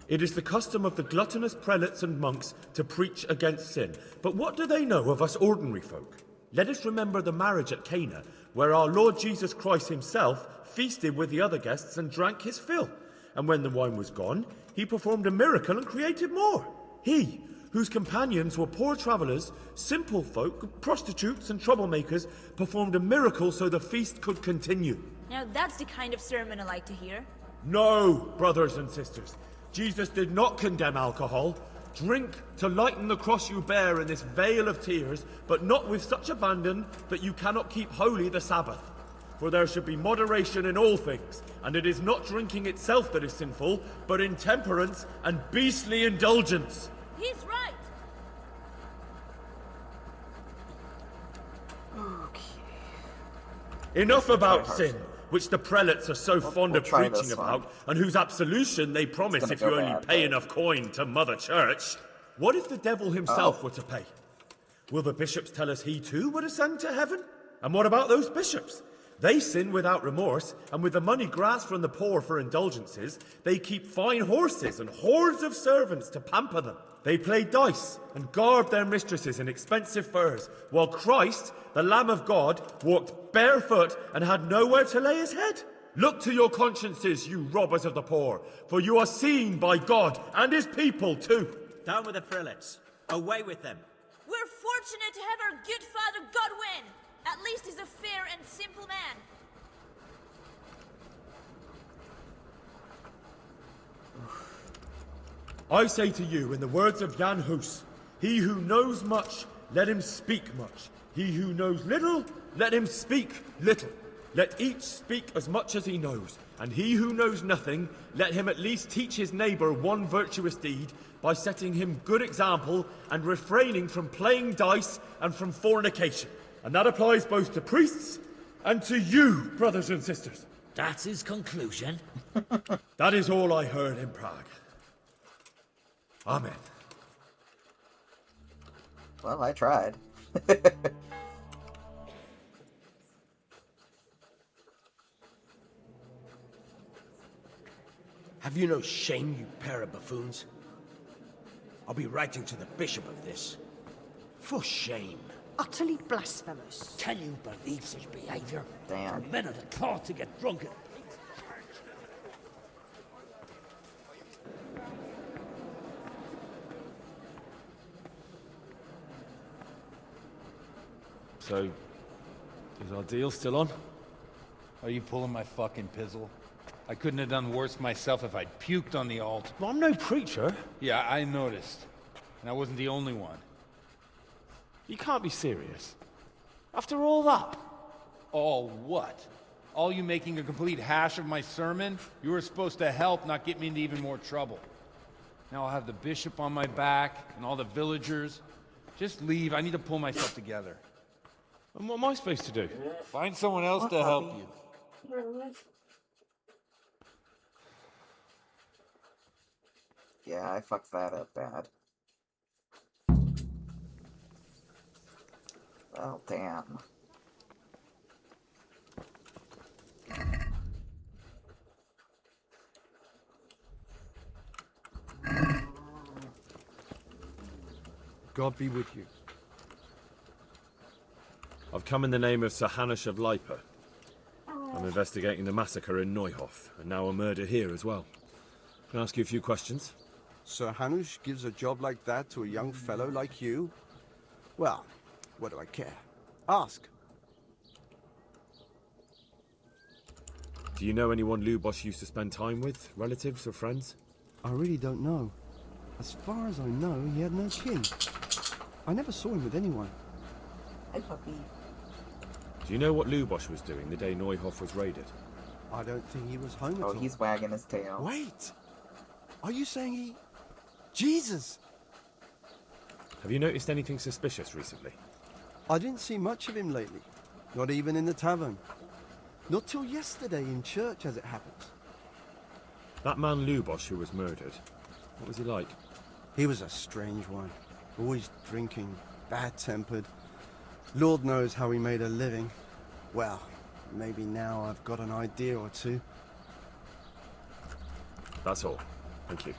It is the custom of the gluttonous prelates and monks to preach against sin. But what do they know of us ordinary folk? Let us remember the marriage at Cana, where our Lord Jesus Christ himself feasted with the other guests and drank his fill. And when the wine was gone, he performed a miracle and created more. He, whose companions were poor travellers, simple folk, prostitutes and troublemakers, performed a miracle so the feast could continue. Now that's the kind of sermon I like to hear. No, brothers and sisters. Jesus did not condemn alcohol. Drink to lighten the cross you bear in this vale of tears, but not with such abandon that you cannot keep holy the Sabbath. For there should be moderation in all things, and it is not drinking itself that is sinful, but intemperance and beastly indulgence. He's right. Enough about sin, which the prelates are so fond of try preaching this one. about, and whose absolution they promise gonna if you go only bad, pay but- enough coin to Mother Church. What if the devil himself were to pay? Will the bishops tell us he too would ascend to heaven? And what about those bishops? They sin without remorse, and with the money grasped from the poor for indulgences, they keep fine horses and hordes of servants to pamper them. They play dice and garb their mistresses in expensive furs, while Christ, the Lamb of God, walked barefoot and had nowhere to lay his head. Look to your consciences, you robbers of the poor, for you are seen by God and his people too. Down with the prelates. Away with them. We're fortunate to have our good father Godwin. At least he's a fair and simple man. I say to you, in the words of Jan Hus, he who knows much, let him speak much. He who knows little, let him speak little. Let each speak as much as he knows, and he who knows nothing, let him at least teach his neighbour one virtuous deed by setting him good example and refraining from playing dice and from fornication. And that applies both to priests and to you, brothers and sisters. That's his conclusion. That is all I heard in Prague. Amen. Well, I tried. Have you no shame, you pair of buffoons? I'll be writing to the bishop of this. For shame. Utterly blasphemous. Can you believe such behavior? Damn. For men of the cloth to get drunk at So, is our deal still on? Are you pulling my fucking pizzle? I couldn't have done worse myself if I'd puked on the altar. Well, I'm no preacher. Yeah, I noticed. And I wasn't the only one. You can't be serious. After all that? All what? All you making a complete hash of my sermon? You were supposed to help, not get me into even more trouble. Now I'll have the bishop on my back, and all the villagers. Just leave, I need to pull myself together. And what am I supposed to do? Find someone else to help you. Yeah, I fucked that up bad. Well, damn. God be with you. I've come in the name of Sir Hanush of Lipa. I'm investigating the massacre in Neuhof, and now a murder here as well. Can I ask you a few questions? Sir Hanush gives a job like that to a young fellow like you? Well, what do I care? Ask. Do you know anyone Lubosh used to spend time with? Relatives or friends? I really don't know. As far as I know, he had no kin. I never saw him with anyone. Hi, puppy. Do you know what Lubosh was doing the day Neuhof was raided? I don't think he was home at all. Oh, he's wagging his tail. Wait! Are you saying he... Jesus! Have you noticed anything suspicious recently? I didn't see much of him lately. Not even in the tavern. Not till yesterday in church, as it happens. That man Lubosh who was murdered, what was he like? He was a strange one. Always drinking, bad-tempered. Lord knows how he made a living. Well, maybe now I've got an idea or two. That's all. Thank you.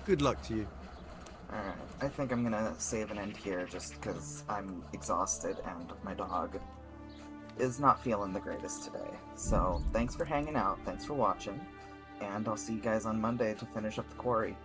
Good luck to you. Alright, I think I'm gonna save and end here just because I'm exhausted and my dog is not feeling the greatest today. So, thanks for hanging out, thanks for watching, and I'll see you guys on Monday to finish up the quarry.